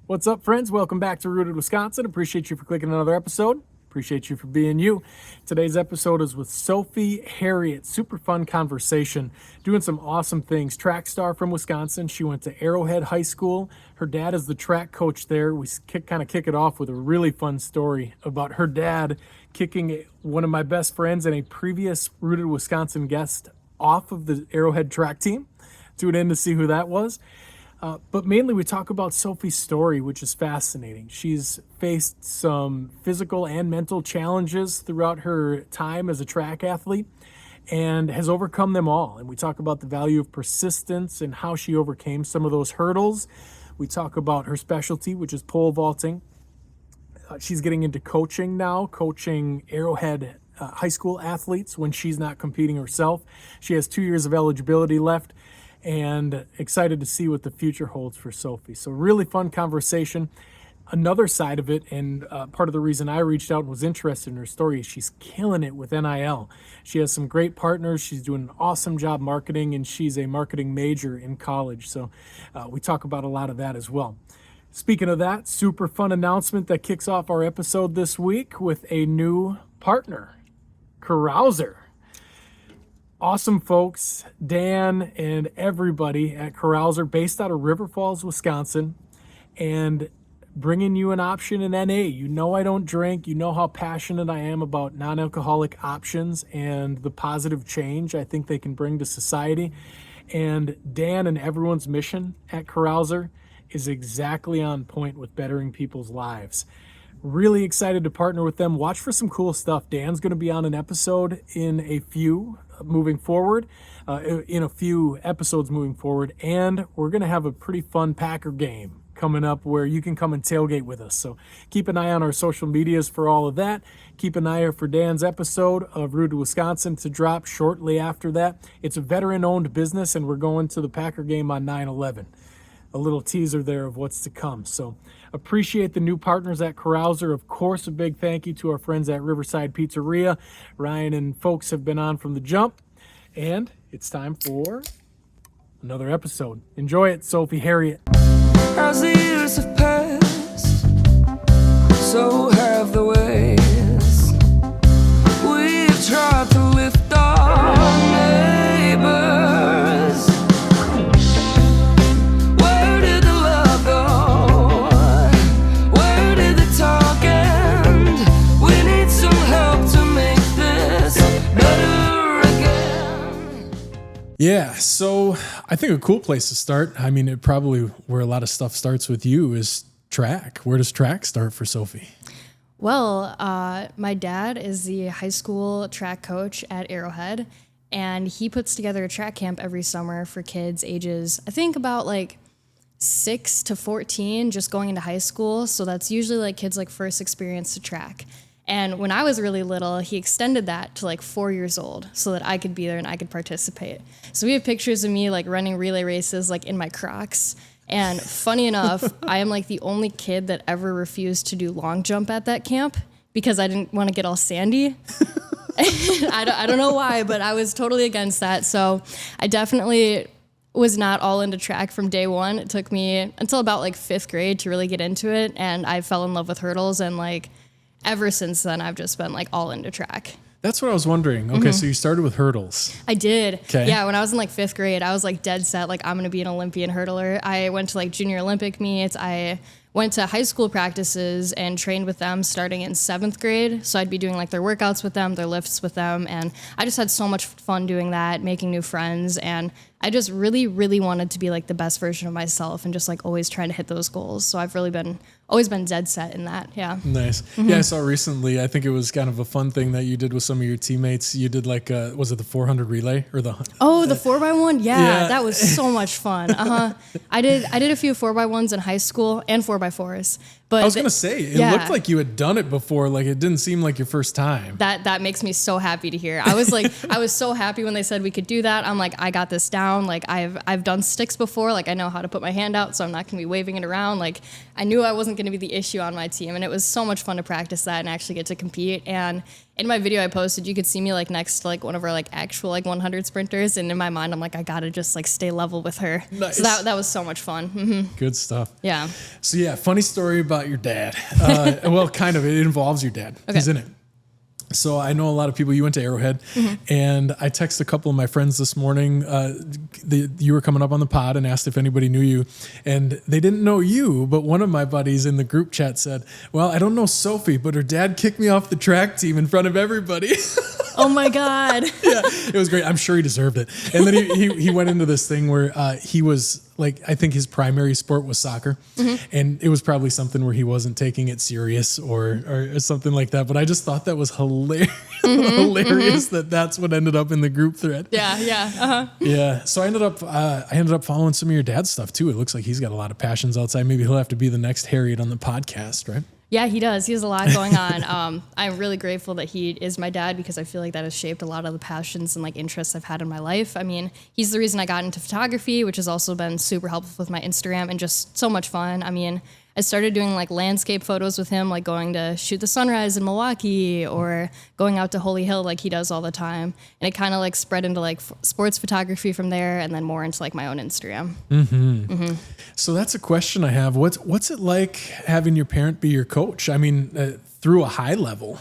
What's up, friends? Welcome back to Rooted Wisconsin. Appreciate you for clicking another episode. Appreciate you for being you. Today's episode is with Sophie Herriot. Super fun conversation, doing some awesome things. Track star from Wisconsin. She went to Arrowhead High School. Her dad is the track coach there. We kind of kick it off with a really fun story about her dad kicking one of my best friends and a previous Rooted Wisconsin guest off of the Arrowhead track team. Tune in to see who that was. But mainly we talk about Sophie's story, which is fascinating. She's faced some physical and mental challenges throughout her time as a track athlete and has overcome them all. And we talk about the value of persistence and how she overcame some of those hurdles. We talk about her specialty, which is pole vaulting. She's getting into coaching now, coaching Arrowhead High School athletes when she's not competing herself. She has 2 years of eligibility left. And excited to see what the future holds for Sophie. So really fun conversation. Another side of it, and part of the reason I reached out and was interested in her story, is she's killing it with NIL. She has some great partners. She's doing an awesome job marketing, and she's a marketing major in college. So we talk about a lot of that as well. Speaking of that, super fun announcement that kicks off our episode this week with a new partner, Carouser. Awesome folks, Dan and everybody at Carouser, based out of River Falls, Wisconsin, and bringing you an option in NA. You know I don't drink. You know how passionate I am about non-alcoholic options and the positive change I think they can bring to society. And Dan and everyone's mission at Carouser is exactly on point with bettering people's lives. Really excited to partner with them. Watch for some cool stuff. Dan's going to be on an episode in a few episodes moving forward, and we're going to have a pretty fun Packer game coming up where you can come and tailgate with us. So keep an eye on our social medias for all of that. Keep an eye out for Dan's episode of Rooted Wisconsin to drop shortly after that. It's a veteran-owned business, and we're going to the Packer game on 9/11. A little teaser there of what's to come. So appreciate the new partners at Carouser. Of course, a big thank you to our friends at Riverside Pizzeria. Ryan and folks have been on from the jump. And it's time for another episode. Enjoy it, Sophie Herriot. As the years have passed, so have the ways. We've tried to lift our neighbors. Where did the love go? Where did the talk end? We need some help to make this better again. Yeah, so I think a cool place to start, I mean, it probably where a lot of stuff starts with you is track. Where does track start for Sophie? Well, my dad is the high school track coach at Arrowhead, and he puts together a track camp every summer for kids ages, I think about like 6 to 14, just going into high school. So that's usually like kids like first experience to track. And when I was really little, he extended that to like 4 years old so that I could be there and I could participate. So we have pictures of me like running relay races like in my Crocs. And funny enough, I am like the only kid that ever refused to do long jump at that camp because I didn't want to get all sandy. I don't know why, but I was totally against that. So I definitely was not all into track from day one. It took me until about like 5th grade to really get into it. And I fell in love with hurdles, and like ever since then, I've just been like all into track. That's what I was wondering. Okay, so you started with hurdles. I did. Okay. Yeah, when I was in like 5th grade, I was like dead set, like I'm going to be an Olympian hurdler. I went to like junior Olympic meets. I went to high school practices and trained with them starting in 7th grade. So I'd be doing like their workouts with them, their lifts with them. And I just had so much fun doing that, making new friends. And I just really, really wanted to be like the best version of myself and just like always trying to hit those goals. So I've really always been dead set in that. Yeah. Nice. Yeah, I saw recently, I think it was kind of a fun thing that you did with some of your teammates. You did like, was it the 400 relay or the 4x1? Yeah, that was so much fun. I did a few 4x1s in high school and 4x4s, But I was going to say, it looked like you had done it before. Like, it didn't seem like your first time. That makes me so happy to hear. I was so happy when they said we could do that. I'm like, I got this down. Like, I've done sticks before. Like, I know how to put my hand out, so I'm not going to be waving it around. Like, I knew I wasn't going to be the issue on my team, and it was so much fun to practice that and actually get to compete. And in my video I posted, you could see me like next to like one of our like actual like 100 sprinters, and in my mind I'm like, I gotta just like stay level with her. Nice. So that was so much fun. Mm-hmm. Good stuff. Yeah. So yeah, funny story about your dad. Well, kind of. It involves your dad. Okay. He's in it. So I know a lot of people. You went to Arrowhead, and I texted a couple of my friends this morning. You were coming up on the pod and asked if anybody knew you, and they didn't know you. But one of my buddies in the group chat said, "Well, I don't know Sophie, but her dad kicked me off the track team in front of everybody." Oh my God. Yeah, it was great. I'm sure he deserved it. And then he went into this thing where he was like, I think his primary sport was soccer, and it was probably something where he wasn't taking it serious or something like that. But I just thought that was hilarious that that's what ended up in the group thread. Yeah. Yeah. So I ended up following some of your dad's stuff too. It looks like he's got a lot of passions outside. Maybe he'll have to be the next Herriot on the podcast, right? Yeah, he does. He has a lot going on. I'm really grateful that he is my dad, because I feel like that has shaped a lot of the passions and like interests I've had in my life. I mean, he's the reason I got into photography, which has also been super helpful with my Instagram and just so much fun. I mean, I started doing like landscape photos with him, like going to shoot the sunrise in Milwaukee or going out to Holy Hill like he does all the time. And it kind of like spread into like sports photography from there, and then more into like my own Instagram. So that's a question I have. What's it like having your parent be your coach? I mean, through a high level.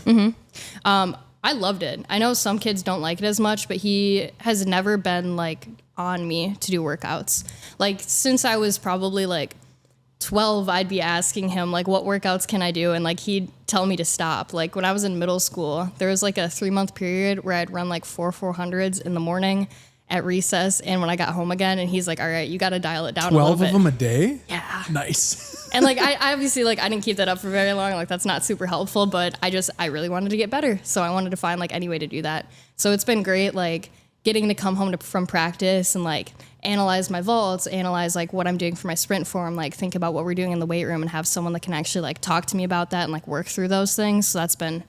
I loved it. I know some kids don't like it as much, but he has never been like on me to do workouts. Like since I was probably like 12, I'd be asking him like, what workouts can I do? And like, he'd tell me to stop. Like when I was in middle school, there was like a 3-month period where I'd run like 400s in the morning at recess. And when I got home again, and he's like, all right, you got to dial it down 12 a little bit. of them a day? Yeah. Nice. And like, I obviously like, I didn't keep that up for very long. Like that's not super helpful, but I really wanted to get better. So I wanted to find like any way to do that. So it's been great. Like getting to come home from practice and like analyze my vaults, analyze like what I'm doing for my sprint form, like think about what we're doing in the weight room, and have someone that can actually like talk to me about that and like work through those things. So that's been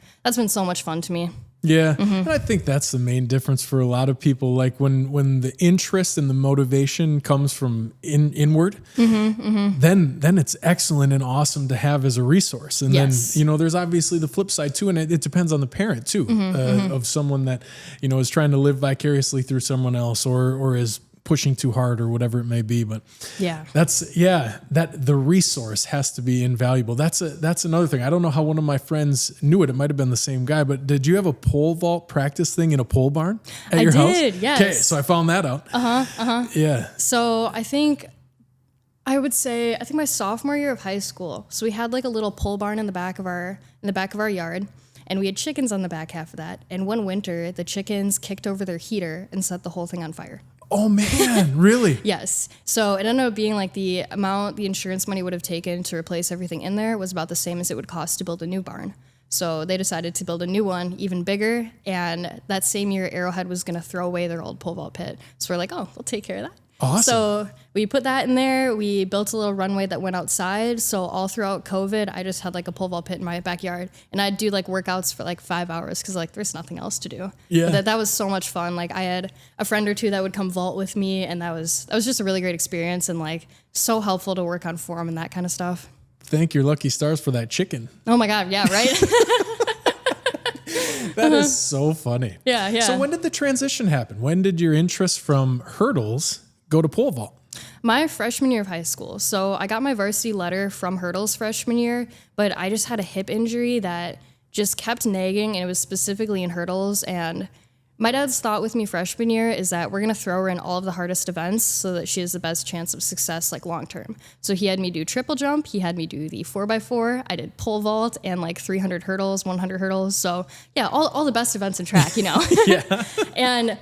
so much fun to me. Yeah. And I think that's the main difference for a lot of people. Like when the interest and the motivation comes from inward, then it's excellent and awesome to have as a resource. And then, there's obviously the flip side too. And it depends on the parent too, of someone that, is trying to live vicariously through someone else or is pushing too hard or whatever it may be. But that the resource has to be invaluable. That's another thing. I don't know how one of my friends knew it. It might've been the same guy, but did you have a pole vault practice thing in a pole barn at your house? I did, yes. Okay, so I found that out. Yeah. So I think my sophomore year of high school. So we had like a little pole barn in the back of our yard, and we had chickens on the back half of that. And one winter, the chickens kicked over their heater and set the whole thing on fire. Oh man, really? Yes. So it ended up being like the amount the insurance money would have taken to replace everything in there was about the same as it would cost to build a new barn. So they decided to build a new one, even bigger. And that same year, Arrowhead was going to throw away their old pole vault pit. So we're like, oh, we'll take care of that. Awesome. So we put that in there. We built a little runway that went outside. So all throughout COVID, I just had like a pole vault pit in my backyard, and I'd do like workouts for like 5 hours because like there's nothing else to do. Yeah. But that was so much fun. Like I had a friend or two that would come vault with me, and that was just a really great experience and like so helpful to work on form and that kind of stuff. Thank your lucky stars for that chicken. Oh my God. Yeah. Right. That is so funny. Yeah. So when did the transition happen? When did your interest from hurdles go to pole vault? My freshman year of high school. So I got my varsity letter from hurdles freshman year, but I just had a hip injury that just kept nagging, and it was specifically in hurdles. And my dad's thought with me freshman year is that we're going to throw her in all of the hardest events so that she has the best chance of success, like long term. So he had me do triple jump. He had me do the 4x4. I did pole vault and like 300 hurdles, 100 hurdles. So yeah, all the best events in track, Yeah. And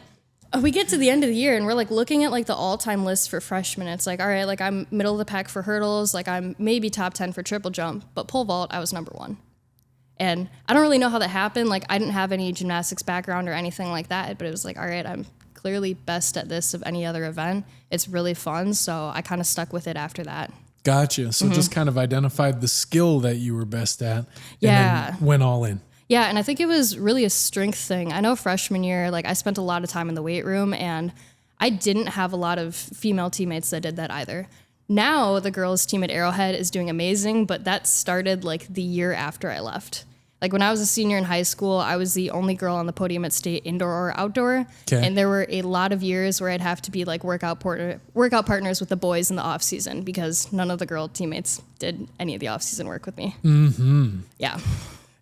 we get to the end of the year and we're like looking at like the all-time list for freshmen. It's like, all right, like I'm middle of the pack for hurdles. Like I'm maybe top 10 for triple jump, but pole vault, I was number 1. And I don't really know how that happened. Like I didn't have any gymnastics background or anything like that, but it was like, all right, I'm clearly best at this of any other event. It's really fun. So I kind of stuck with it after that. Gotcha. So just kind of identified the skill that you were best at. Yeah. And then went all in. Yeah, and I think it was really a strength thing. I know freshman year, like I spent a lot of time in the weight room, and I didn't have a lot of female teammates that did that either. Now the girls team at Arrowhead is doing amazing, but that started like the year after I left. Like when I was a senior in high school, I was the only girl on the podium at state indoor or outdoor. Okay. And there were a lot of years where I'd have to be like workout partners with the boys in the off season because none of the girl teammates did any of the off season work with me. Mm-hmm. Yeah.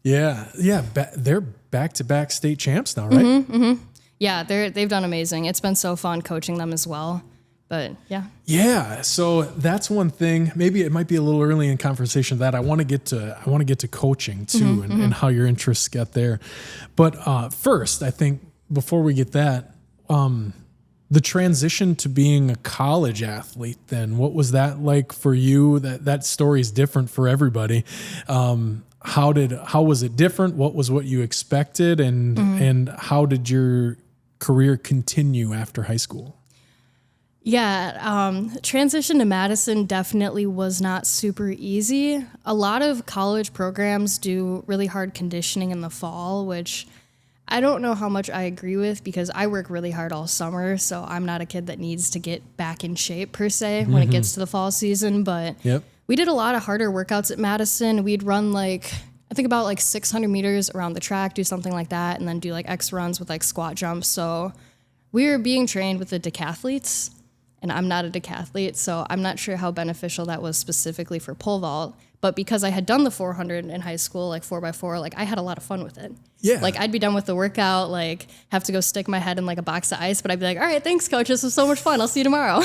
Yeah. Yeah. They're back-to-back state champs now, right? Yeah, they've done amazing. It's been so fun coaching them as well. But yeah. Yeah. So that's one thing. Maybe it might be a little early in conversation that I want to get to coaching too, and how your interests get there. But first, I think before we get that, the transition to being a college athlete, then what was that like for you? That story is different for everybody. How was it different? What was what you expected? And how did your career continue after high school? Yeah, transition to Madison definitely was not super easy. A lot of college programs do really hard conditioning in the fall, which I don't know how much I agree with because I work really hard all summer, so I'm not a kid that needs to get back in shape per se when it gets to the fall season, but we did a lot of harder workouts at Madison. We'd run I think about 600 meters around the track, do something like that, and then do X runs with squat jumps. So we were being trained with the decathletes, and I'm not a decathlete, so I'm not sure how beneficial that was specifically for pole vault. But because I had done the 400 in high school, 4x4, I had a lot of fun with it. Yeah. I'd be done with the workout, have to go stick my head in a box of ice, but I'd be like, all right, thanks, coach. This was so much fun. I'll see you tomorrow.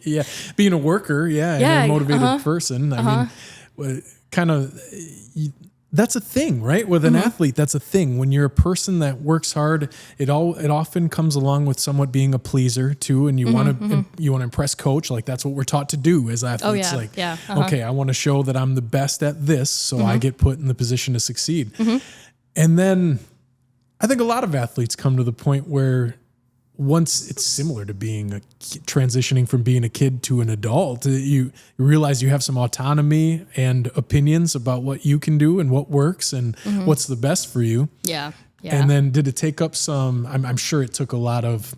Yeah. Being a worker, and a motivated person. I mean, kind of... That's a thing, right? With an athlete, that's a thing. When you're a person that works hard, it often comes along with somewhat being a pleaser too, and you want to impress coach. That's what we're taught to do as athletes. Okay, I want to show that I'm the best at this, so I get put in the position to succeed. And then I think a lot of athletes come to the point where once it's similar to transitioning from being a kid to an adult, you realize you have some autonomy and opinions about what you can do and what works and what's the best for you. Yeah. And then did it take up some, I'm sure it took a lot of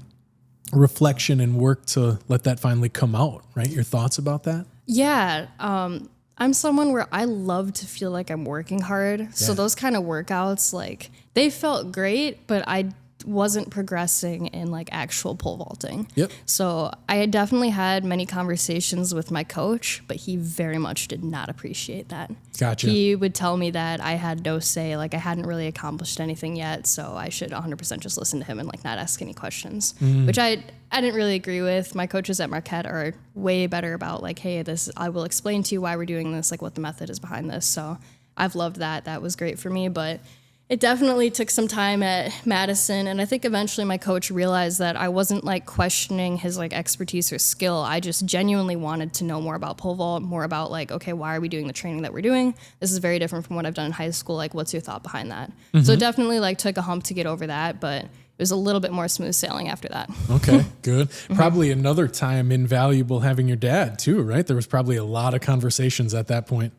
reflection and work to let that finally come out, right? Your thoughts about that? Yeah. I'm someone where I love to feel like I'm working hard. Yeah. So those kind of workouts, they felt great, but I wasn't progressing in actual pole vaulting. Yep. So I had definitely had many conversations with my coach, but he very much did not appreciate that. Gotcha. He would tell me that I had no say, I hadn't really accomplished anything yet, so I should 100% just listen to him and not ask any questions, which I didn't really agree with. My coaches at Marquette are way better about hey, I will explain to you why we're doing this, what the method is behind this. So I've loved that. That was great for me, but it definitely took some time at Madison, and I think eventually my coach realized that I wasn't questioning his expertise or skill. I just genuinely wanted to know more about pole vault, more about okay, why are we doing the training that we're doing? This is very different from what I've done in high school. What's your thought behind that? So it definitely took a hump to get over that, but it was a little bit more smooth sailing after that. Okay, good. Probably another time invaluable having your dad too, right? There was probably a lot of conversations at that point.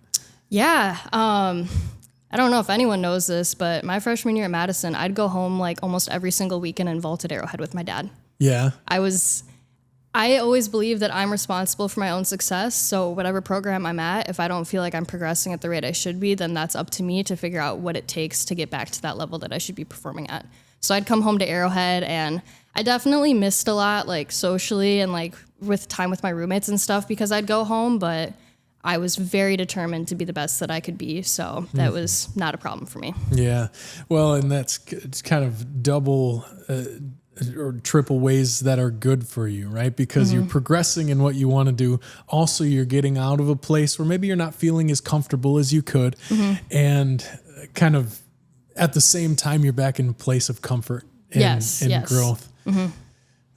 Yeah. I don't know if anyone knows this, but my freshman year at Madison, I'd go home almost every single weekend and vault at Arrowhead with my dad. Yeah. I always believe that I'm responsible for my own success. So whatever program I'm at, if I don't feel like I'm progressing at the rate I should be, then that's up to me to figure out what it takes to get back to that level that I should be performing at. So I'd come home to Arrowhead, and I definitely missed a lot, socially and with time with my roommates and stuff, because I'd go home, but I was very determined to be the best that I could be, so that was not a problem for me. Yeah. Well, and it's kind of double or triple ways that are good for you, right? Because you're progressing in what you want to do. Also, you're getting out of a place where maybe you're not feeling as comfortable as you could. And kind of at the same time, you're back in a place of comfort and growth.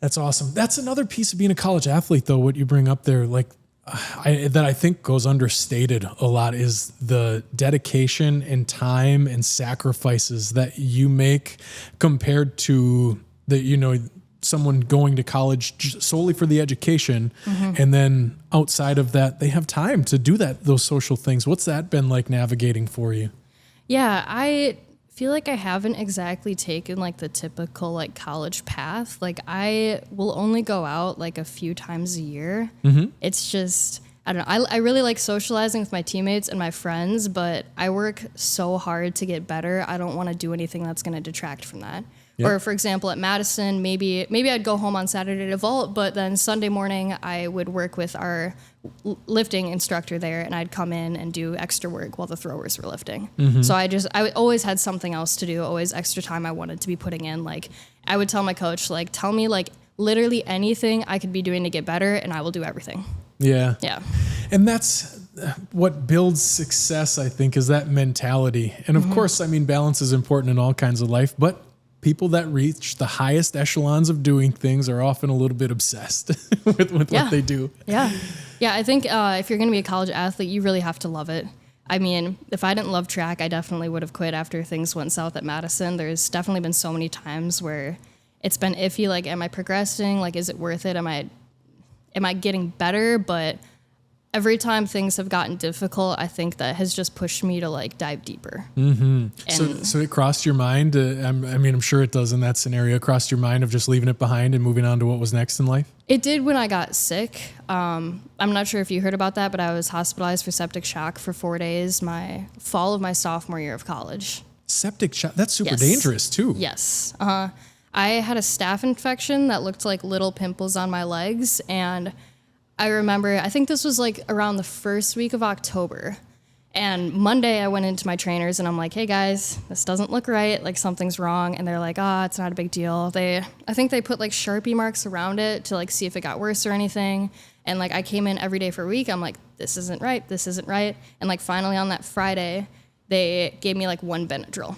That's awesome. That's another piece of being a college athlete, though, what you bring up there, that I think goes understated a lot is the dedication and time and sacrifices that you make compared to someone going to college solely for the education, and then outside of that, they have time to do those social things. What's that been like navigating for you? Yeah, I feel like I haven't exactly taken like the typical like college path. Like I will only go out like a few times a year. It's just, I don't know. I really like socializing with my teammates and my friends, but I work so hard to get better. I don't want to do anything that's going to detract from that. Yep. Or for example, at Madison, maybe I'd go home on Saturday to vault, but then Sunday morning I would work with our lifting instructor there, and I'd come in and do extra work while the throwers were lifting. So I always had something else to do, always extra time I wanted to be putting in. Like I would tell my coach, like, tell me like literally anything I could be doing to get better, and I will do everything. Yeah. Yeah. And that's what builds success, I think, is that mentality. And of course, I mean, balance is important in all kinds of life, but people that reach the highest echelons of doing things are often a little bit obsessed with what they do. Yeah. Yeah. I think if you're going to be a college athlete, you really have to love it. I mean, if I didn't love track, I definitely would have quit after things went south at Madison. There's definitely been so many times where it's been iffy. Like, am I progressing? Like, is it worth it? Am I getting better? But every time things have gotten difficult, I think that has just pushed me to like dive deeper. So it crossed your mind. I'm sure it does in that scenario. Crossed your mind of just leaving it behind and moving on to what was next in life? It did when I got sick. I'm not sure if you heard about that, but I was hospitalized for septic shock for 4 days, my fall of my sophomore year of college. Septic shock? That's super dangerous too. Yes. I had a staph infection that looked like little pimples on my legs, and I remember, I think this was like around the first week of October, and Monday I went into my trainers and I'm like, hey guys, this doesn't look right, like something's wrong. And they're like, it's not a big deal. I think they put like Sharpie marks around it to like see if it got worse or anything. And like I came in every day for a week. I'm like, this isn't right. And like finally on that Friday, they gave me like 1 Benadryl.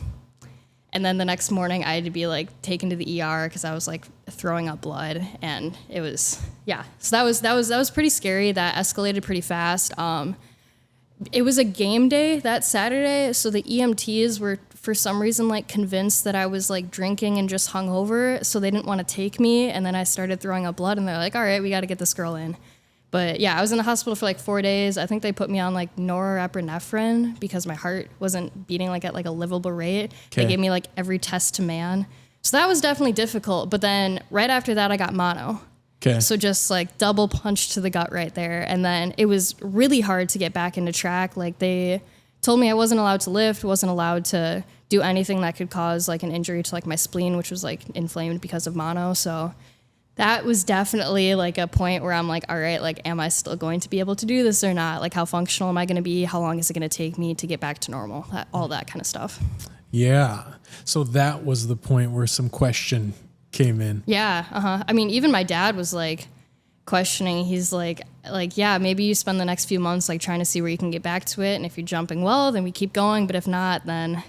And then the next morning I had to be like taken to the ER because I was like throwing up blood, and it was, So that was pretty scary. That escalated pretty fast. It was a game day that Saturday, so the EMTs were for some reason like convinced that I was like drinking and just hungover, so they didn't want to take me. And then I started throwing up blood, and they're like, all right, we got to get this girl in. But yeah, I was in the hospital for like 4 days. I think they put me on like norepinephrine because my heart wasn't beating like at like a livable rate. Okay. They gave me like every test to man. So that was definitely difficult. But then right after that, I got mono. Okay. So just like double punch to the gut right there. And then it was really hard to get back into track. Like they told me I wasn't allowed to lift, wasn't allowed to do anything that could cause like an injury to like my spleen, which was like inflamed because of mono. So that was definitely like a point where I'm like, all right, like, am I still going to be able to do this or not? Like, how functional am I going to be? How long is it going to take me to get back to normal? All that kind of stuff. Yeah. So that was the point where some question came in. Yeah. I mean, even my dad was like questioning. He's like, yeah, maybe you spend the next few months like trying to see where you can get back to it. And if you're jumping well, then we keep going. But if not, then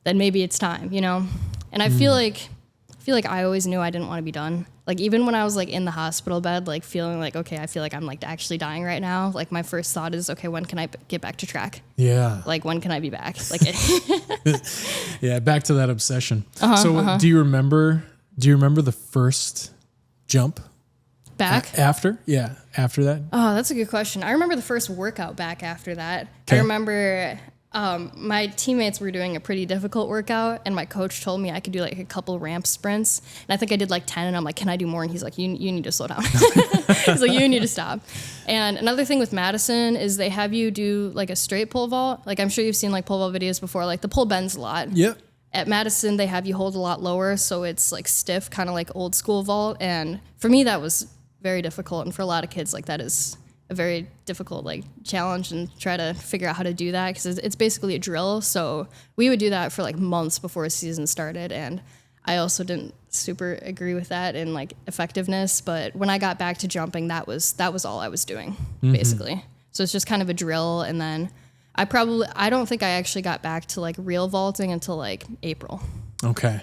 maybe it's time, you know? And I feel like I always knew I didn't want to be done. Like, even when I was like in the hospital bed, like feeling like, okay, I feel like I'm like actually dying right now. Like, my first thought is, okay, when can I get back to track? Yeah. Like, when can I be back? Like, yeah, back to that obsession. Do you remember the first jump? Back? After that? Oh, that's a good question. I remember the first workout back after that. Okay. I remember my teammates were doing a pretty difficult workout, and my coach told me I could do like a couple ramp sprints. And I think I did like 10, and I'm like, can I do more? And he's like, you need to slow down. He's like, you need to stop. And another thing with Madison is they have you do like a straight pole vault. Like, I'm sure you've seen like pole vault videos before. Like, the pole bends a lot. Yep. At Madison, they have you hold a lot lower, so it's like stiff, kind of like old school vault. And for me, that was very difficult. And for a lot of kids, like, that is a very difficult like challenge, and try to figure out how to do that because it's basically a drill. So we would do that for like months before a season started, and I also didn't super agree with that in like effectiveness. But when I got back to jumping, that was all I was doing basically. So it's just kind of a drill, and then I don't think I actually got back to like real vaulting until like April. Okay.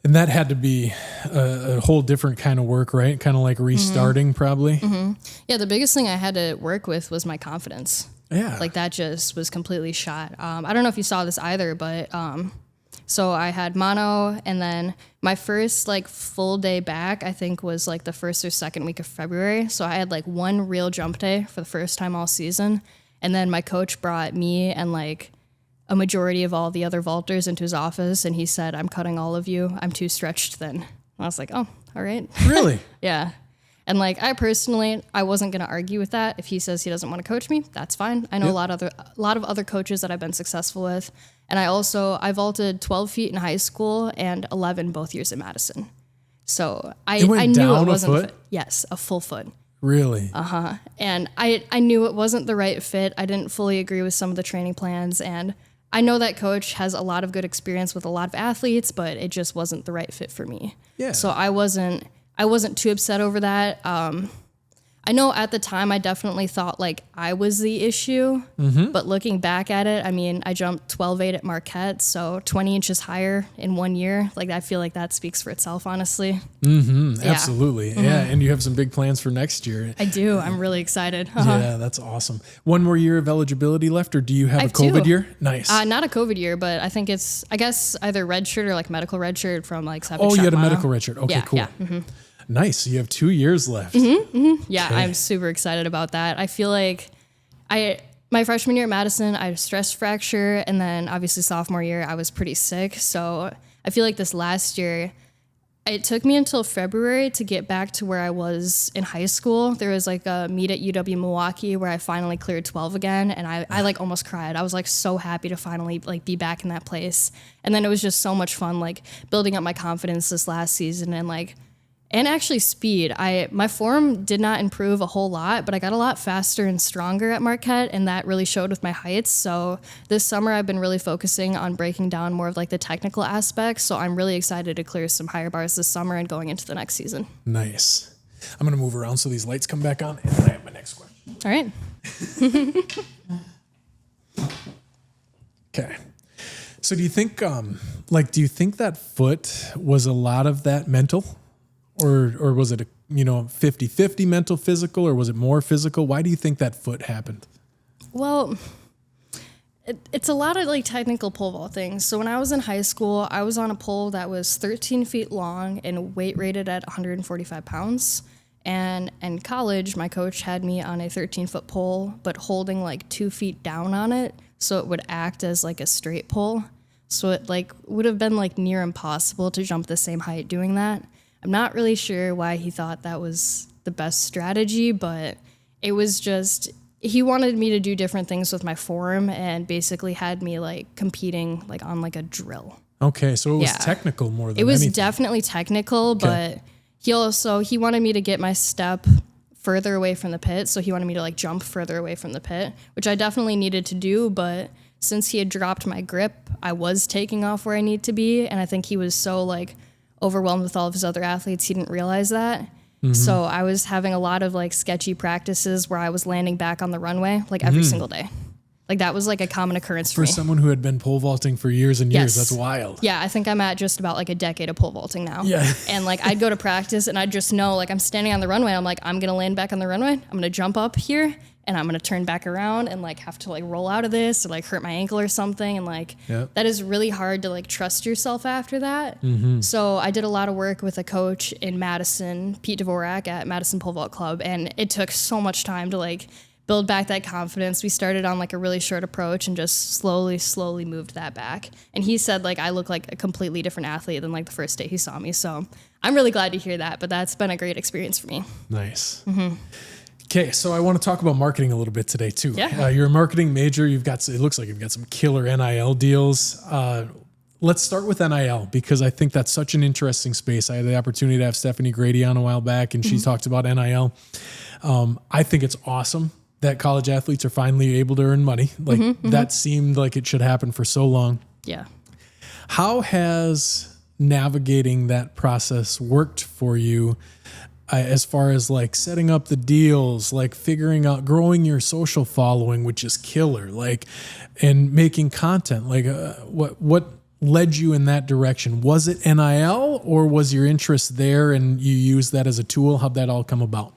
And that had to be a whole different kind of work, right? Kind of like restarting, probably. Yeah, the biggest thing I had to work with was my confidence. Yeah. Like, that just was completely shot. I don't know if you saw this either, but So I had mono, and then my first like full day back, I think was like the first or second week of February. So I had like one real jump day for the first time all season. And then my coach brought me and like a majority of all the other vaulters into his office, and he said, "I'm cutting all of you. I'm too stretched thin." And I was like, "Oh, all right." Really? Yeah. And like I personally, I wasn't going to argue with that. If he says he doesn't want to coach me, that's fine. I know a lot of other coaches that I've been successful with. And I vaulted 12 feet in high school and 11 both years in Madison. So I knew it wasn't a foot? Yes, a full foot. Really? And I knew it wasn't the right fit. I didn't fully agree with some of the training plans, and I know that coach has a lot of good experience with a lot of athletes, but it just wasn't the right fit for me. Yeah. So I wasn't too upset over that. I know at the time I definitely thought like I was the issue, but looking back at it, I mean, I jumped 12.8 at Marquette, so 20 inches higher in 1 year. Like I feel like that speaks for itself, honestly. Absolutely. Yeah. And you have some big plans for next year. I do. I'm really excited. Yeah, that's awesome. One more year of eligibility left, or do you have a COVID 2. year? Nice. Not a COVID year, but I think it's, I guess, either red shirt or like medical red shirt from like 7 Oh, you had a medical red shirt. Okay, Yeah, cool. yeah. Nice. So you have 2 years left. Yeah, Okay. I'm super excited about that. I feel like my freshman year at Madison, I had a stress fracture, and then obviously sophomore year, I was pretty sick. So I feel like this last year, it took me until February to get back to where I was in high school. There was like a meet at UW-Milwaukee where I finally cleared 12 again, and I like almost cried. I was like so happy to finally like be back in that place. And then it was just so much fun, like building up my confidence this last season, and actually speed. My form did not improve a whole lot, but I got a lot faster and stronger at Marquette, and that really showed with my heights. So this summer I've been really focusing on breaking down more of like the technical aspects. So I'm really excited to clear some higher bars this summer and going into the next season. Nice. I'm going to move around so these lights come back on, and then I have my next question. All right. Okay. So do you think that foot was a lot of that mental? Or was it a 50-50 mental physical, or was it more physical? Why do you think that foot happened? Well, it's a lot of like technical pole vault things. So when I was in high school, I was on a pole that was 13 feet long and weight rated at 145 pounds. And in college, my coach had me on a 13-foot pole, but holding like 2 feet down on it, so it would act as like a straight pole. So it like would have been like near impossible to jump the same height doing that. I'm not really sure why he thought that was the best strategy, but it was just, he wanted me to do different things with my form and basically had me like competing like on like a drill. Okay, so it was technical more than It was anything. definitely technical, but he wanted me to get my step further away from the pit, so he wanted me to like jump further away from the pit, which I definitely needed to do, but since he had dropped my grip, I was taking off where I need to be, and I think he was so like overwhelmed with all of his other athletes, he didn't realize that. So I was having a lot of like sketchy practices where I was landing back on the runway like every single day. Like that was like a common occurrence for me. For someone who had been pole vaulting for years and years, Yes. that's wild. Yeah, I think I'm at just about like a decade of pole vaulting now. Yeah. And like I'd go to practice and I'd just know like I'm standing on the runway. I'm like, I'm going to land back on the runway. I'm going to jump up here and I'm going to turn back around and like have to like roll out of this or like hurt my ankle or something. And like that is really hard to like trust yourself after that. So I did a lot of work with a coach in Madison, Pete Dvorak at Madison Pole Vault Club. And it took so much time to like build back that confidence. We started on like a really short approach and just slowly moved that back. And he said like I look like a completely different athlete than like the first day he saw me. So I'm really glad to hear that, but that's been a great experience for me. Nice. Okay, so I want to talk about marketing a little bit today too. Yeah. You're a marketing major. It looks like you've got some killer NIL deals. Let's start with NIL because I think that's such an interesting space. I had the opportunity to have Stephanie Grady on a while back, and she talked about NIL. I think it's awesome that college athletes are finally able to earn money. Like that seemed like it should happen for so long. Yeah. How has navigating that process worked for you as far as like setting up the deals, like figuring out, growing your social following, which is killer, like, and making content? Like what led you in that direction? Was it NIL or was your interest there and you used that as a tool? How'd that all come about?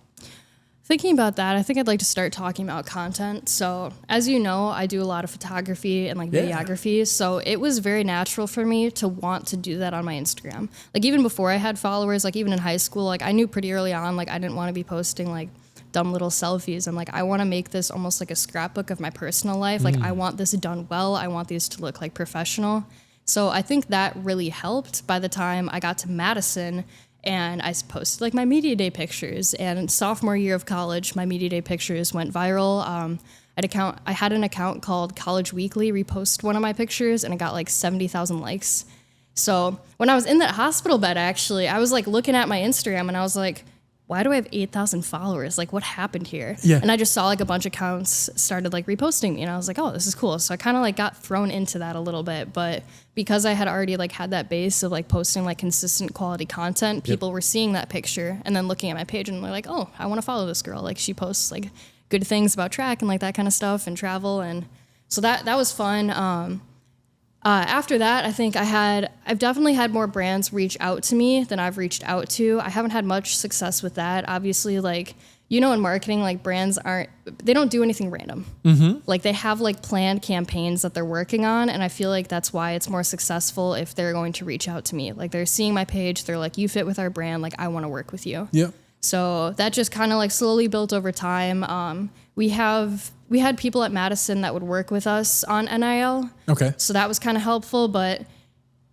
Thinking about that, I think I'd like to start talking about content. So, as you know, I do a lot of photography and like videography. So, it was very natural for me to want to do that on my Instagram. Like, even before I had followers, like, even in high school, like, I knew pretty early on, like, I didn't want to be posting like dumb little selfies. I'm like, I want to make this almost like a scrapbook of my personal life. Like, I want this done well. I want these to look like professional. So, I think that really helped by the time I got to Madison. And I posted like my media day pictures. And sophomore year of college, my media day pictures went viral. I had an account called College Weekly repost one of my pictures, and it got like 70,000 likes. So when I was in that hospital bed, actually, I was like looking at my Instagram, and I was like, why do I have 8,000 followers? Like, what happened here? Yeah. And I just saw like a bunch of accounts started like reposting me, and I was like, oh, this is cool. So I kind of like got thrown into that a little bit, but because I had already like had that base of like posting like consistent quality content, people were seeing that picture and then looking at my page and they're like, oh, I want to follow this girl. Like, she posts like good things about track and like that kind of stuff and travel. And so that was fun. After that, I think I've definitely had more brands reach out to me than I've reached out to. I haven't had much success with that. Obviously, like, you know, in marketing, like, brands they don't do anything random. Mm-hmm. Like, they have like planned campaigns that they're working on. And I feel like that's why it's more successful if they're going to reach out to me. Like, they're seeing my page. They're like, you fit with our brand. Like, I want to work with you. Yeah. So that just kind of like slowly built over time. We had people at Madison that would work with us on NIL. Okay. So that was kind of helpful. But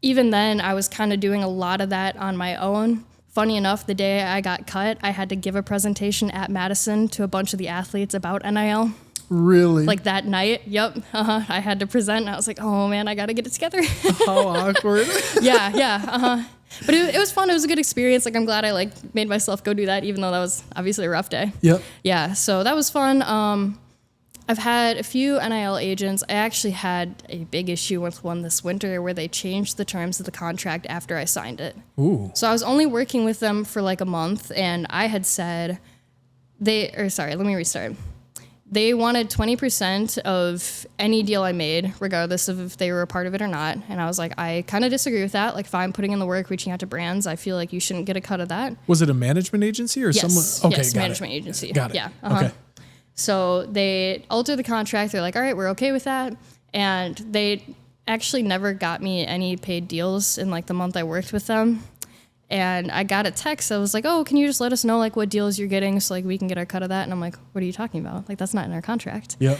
even then, I was kind of doing a lot of that on my own. Funny enough, the day I got cut, I had to give a presentation at Madison to a bunch of the athletes about NIL. Really? Like that night. Yep. I had to present, and I was like, oh man, I got to get it together. How awkward. Yeah. But it was fun. It was a good experience. Like, I'm glad I like made myself go do that, even though that was obviously a rough day. Yep. Yeah. So that was fun. I've had a few NIL agents. I actually had a big issue with one this winter where they changed the terms of the contract after I signed it. Ooh. So I was only working with them for like a month, and I had said let me restart. They wanted 20% of any deal I made, regardless of if they were a part of it or not. And I was like, I kind of disagree with that. Like, if I'm putting in the work, reaching out to brands, I feel like you shouldn't get a cut of that. Was it a management agency or someone? Okay, yes, management agency. Got it. Yeah. Okay. So they altered the contract. They're like, all right, we're okay with that. And they actually never got me any paid deals in like the month I worked with them. And I got a text. I was like, oh, can you just let us know like what deals you're getting so like we can get our cut of that? And I'm like, what are you talking about? Like, that's not in our contract. Yep.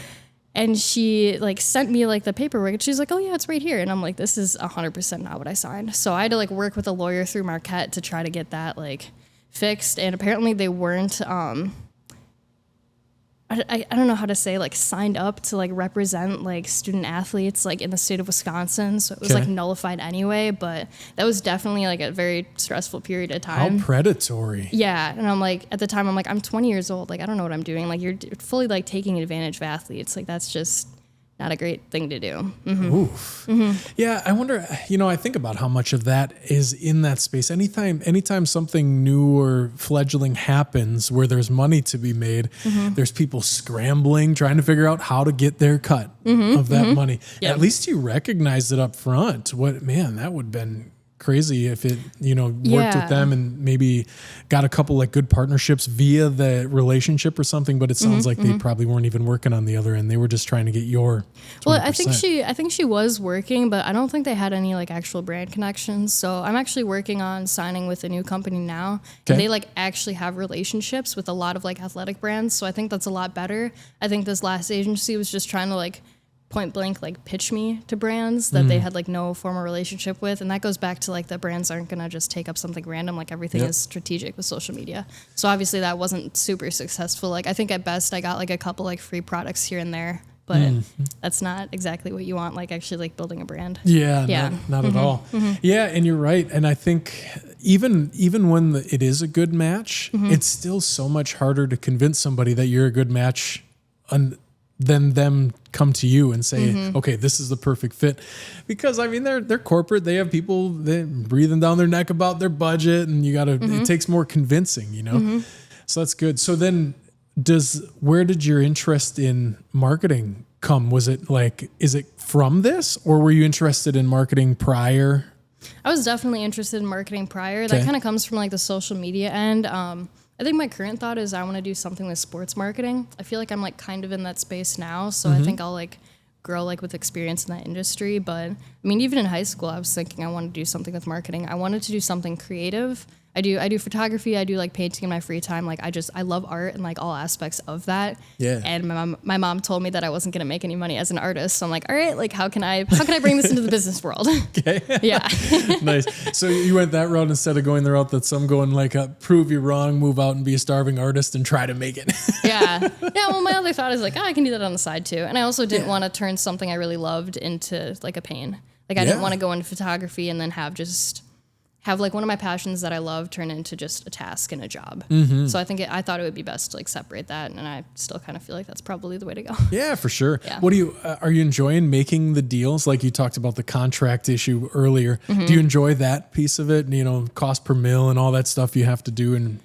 And she like sent me like the paperwork, and she's like, oh yeah, it's right here. And I'm like, this is 100% not what I signed. So I had to like work with a lawyer through Marquette to try to get that like fixed. And apparently they weren't, I don't know how to say, like, signed up to like represent like student athletes like in the state of Wisconsin. So it was like nullified anyway, but that was definitely like a very stressful period of time. How predatory. Yeah. And I'm like, at the time I'm like, I'm 20 years old. Like, I don't know what I'm doing. Like, you're fully like taking advantage of athletes. Like, that's just not a great thing to do. Mm-hmm. Oof. Mm-hmm. Yeah, I wonder, I think about how much of that is in that space. Anytime something new or fledgling happens where there's money to be made, there's people scrambling, trying to figure out how to get their cut of that money. Yep. At least you recognize it up front. That would have been crazy if it, worked with them and maybe got a couple like good partnerships via the relationship or something. But it sounds like they probably weren't even working on the other end. They were just trying to get your 20%. Well, I think she was working, but I don't think they had any like actual brand connections. So I'm actually working on signing with a new company now. Okay. And they like actually have relationships with a lot of like athletic brands. So I think that's a lot better. I think this last agency was just trying to like point blank like pitch me to brands that they had like no formal relationship with, and that goes back to like the brands aren't gonna just take up something random. Like, everything is strategic with social media. So obviously that wasn't super successful. Like, I think at best I got like a couple like free products here and there, but that's not exactly what you want, like actually like building a brand. Not at all. Yeah, and you're right. And I think even when it is a good match, it's still so much harder to convince somebody that you're a good match than them come to you and say, okay, this is the perfect fit. Because they're corporate. They have people breathing down their neck about their budget, and it takes more convincing, So that's good. So then where did your interest in marketing come? Was it is it from this, or were you interested in marketing prior? I was definitely interested in marketing prior. That kind of comes from like the social media end. I think my current thought is I want to do something with sports marketing. I feel like I'm like kind of in that space now, so I think I'll like grow like with experience in that industry. But I mean, even in high school, I was thinking I wanted to do something with marketing. I wanted to do something creative. I do photography. I do like painting in my free time. Like I love art and like all aspects of that. Yeah. And my mom told me that I wasn't gonna make any money as an artist. So I'm like, all right, like how can I bring this into the business world? Okay. Yeah. Nice. So you went that route instead of going the route that some go and like prove you wrong, move out and be a starving artist and try to make it. Yeah. Well, my other thought is like, I can do that on the side too. And I also didn't want to turn something I really loved into like a pain. Like I didn't want to go into photography and then have like one of my passions that I love turn into just a task and a job. So I thought it would be best to like separate that. And I still kind of feel like that's probably the way to go. Yeah, for sure. Yeah. What are you enjoying making the deals? Like you talked about the contract issue earlier. Do you enjoy that piece of it? You know, cost per mil and all that stuff you have to do. And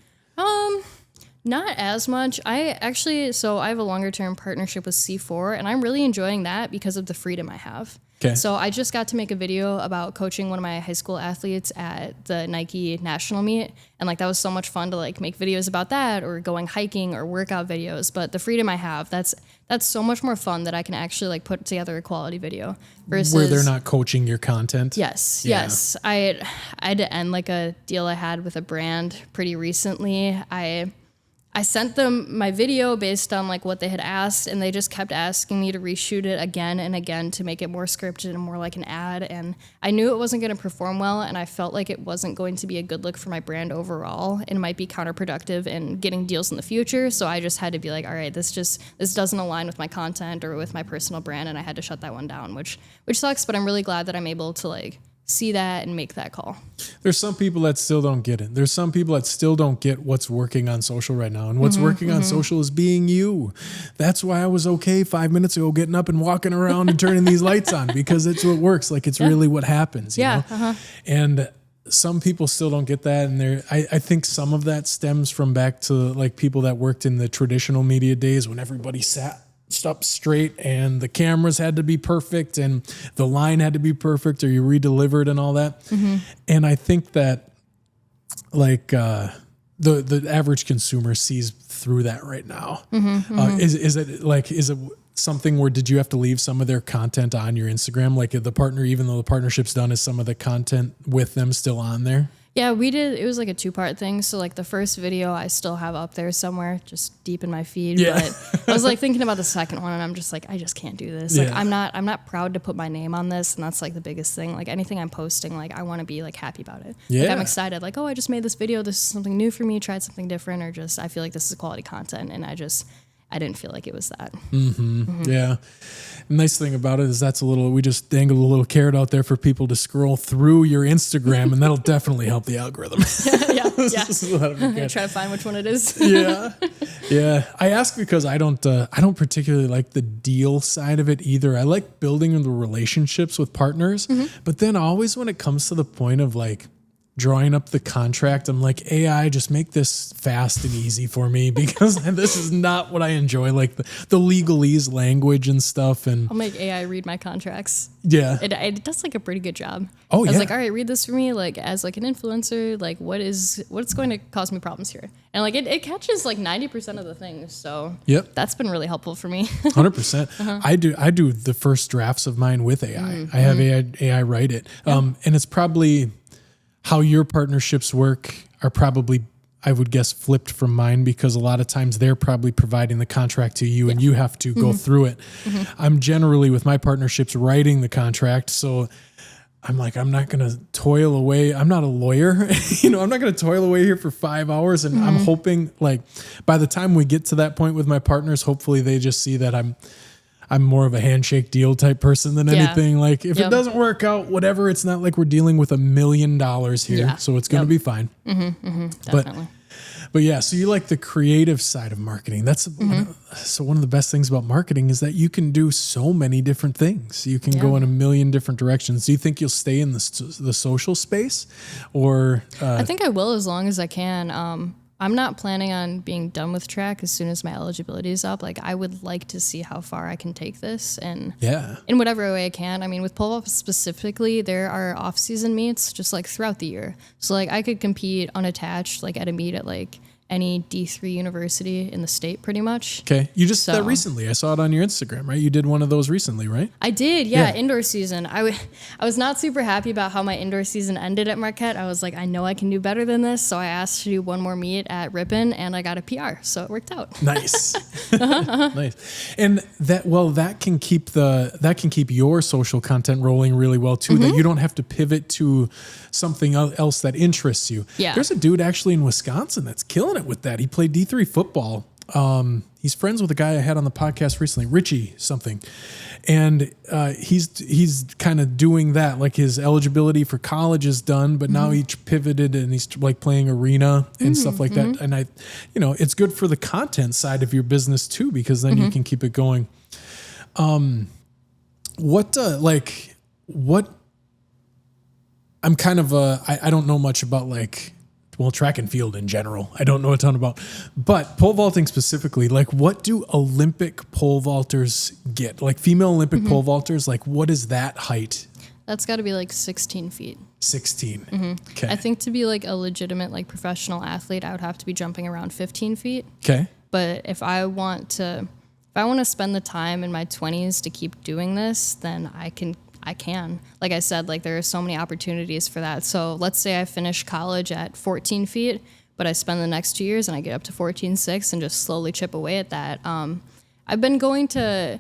Not as much. I have a longer term partnership with C4 and I'm really enjoying that because of the freedom I have. Okay. So I just got to make a video about coaching one of my high school athletes at the Nike national meet. And like, that was so much fun to like make videos about that or going hiking or workout videos. But the freedom I have, that's so much more fun that I can actually like put together a quality video versus where they're not coaching your content. Yes. Yeah. Yes. I had to end like a deal I had with a brand pretty recently. I sent them my video based on like what they had asked and they just kept asking me to reshoot it again and again to make it more scripted and more like an ad. And I knew it wasn't going to perform well and I felt like it wasn't going to be a good look for my brand overall and might be counterproductive in getting deals in the future. So I just had to be like, all right, this doesn't align with my content or with my personal brand. And I had to shut that one down, which sucks, but I'm really glad that I'm able to like see that and make that call. There's some people that still don't get it. There's some people that still don't get what's working on social right now. And what's working on social is being you. That's why I was okay 5 minutes ago getting up and walking around and turning these lights on because it's what works. Like it's really what happens. You know? And some people still don't get that. And I think some of that stems from back to like people that worked in the traditional media days when everybody sat up straight and the cameras had to be perfect and the line had to be perfect or you redelivered and all that. And I think that like the average consumer sees through that right now. Is it something where did you have to leave some of their content on your Instagram? Like the partner, even though the partnership's done, is some of the content with them still on there? Yeah, we did. It was like a 2-part thing. So like the first video I still have up there somewhere, just deep in my feed. Yeah. But I was like thinking about the second one and I'm just like, I just can't do this. Like I'm not proud to put my name on this. And that's like the biggest thing. Like anything I'm posting, like I want to be like happy about it. Yeah. Like I'm excited. Like, oh, I just made this video. This is something new for me. Tried something different or just, I feel like this is quality content. And I didn't feel like it was that. Yeah. Nice thing about it is we just dangled a little carrot out there for people to scroll through your Instagram and that'll definitely help the algorithm. Yeah. Try to find which one it is. Yeah. I ask because I don't particularly like the deal side of it either. I like building the relationships with partners, but then always when it comes to the point of like drawing up the contract, I'm like, AI, just make this fast and easy for me because this is not what I enjoy, like the legalese language and stuff. And I'll make AI read my contracts. Yeah. It does like a pretty good job. Oh, I was yeah. like, all right, read this for me, like as like an influencer, like what's going to cause me problems here? And like it catches like 90% of the things. So that's been really helpful for me. 100%. I do the first drafts of mine with AI. I have AI write it. And it's probably how your partnerships work are probably, I would guess, flipped from mine because a lot of times they're probably providing the contract to you and you have to go through it. I'm generally with my partnerships writing the contract. So I'm like, I'm not going to toil away. I'm not a lawyer. I'm not going to toil away here for 5 hours. And I'm hoping like by the time we get to that point with my partners, hopefully they just see that I'm more of a handshake deal type person than anything. Like if it doesn't work out, whatever, it's not like we're dealing with $1 million here. Yeah. So it's going to be fine. Definitely. But yeah, so you like the creative side of marketing. That's one of the best things about marketing is that you can do so many different things. You can go in a million different directions. Do you think you'll stay in the social space or? I think I will as long as I can. I'm not planning on being done with track as soon as my eligibility is up. Like I would like to see how far I can take this and in whatever way I can. I mean, with pole vault specifically, there are off-season meets just like throughout the year. So like I could compete unattached like at a meet at like any D3 university in the state pretty much. Okay. You just did that So- recently. I saw it on your Instagram, right? You did one of those recently, right? I did, yeah, Yeah. indoor season. I was not super happy about how my indoor season ended at Marquette. I was like, I know I can do better than this. So I asked to do one more meet at Ripon and I got a PR. So it worked out. Nice. Nice. And that can keep your social content rolling really well too, that you don't have to pivot to something else that interests you. Yeah. There's a dude actually in Wisconsin that's killing it with that. He played D3 football. He's friends with a guy I had on the podcast recently, Richie something. And he's kind of doing that, like his eligibility for college is done, but now he pivoted and he's like playing arena and stuff like that. And it's good for the content side of your business too, because then you can keep it going. I'm kind of I don't know much about track and field in general. I don't know a ton about, but pole vaulting specifically, like what do Olympic pole vaulters get? Like female Olympic pole vaulters, like what is that height? That's got to be like 16 feet. 16. Okay. I think to be like a legitimate like professional athlete, I would have to be jumping around 15 feet. Okay. But if I want to spend the time in my 20s to keep doing this, then I can. Like I said, like there are so many opportunities for that. So let's say I finish college at 14 feet, but I spend the next 2 years and I get up to 14.6 and just slowly chip away at that. I've been going to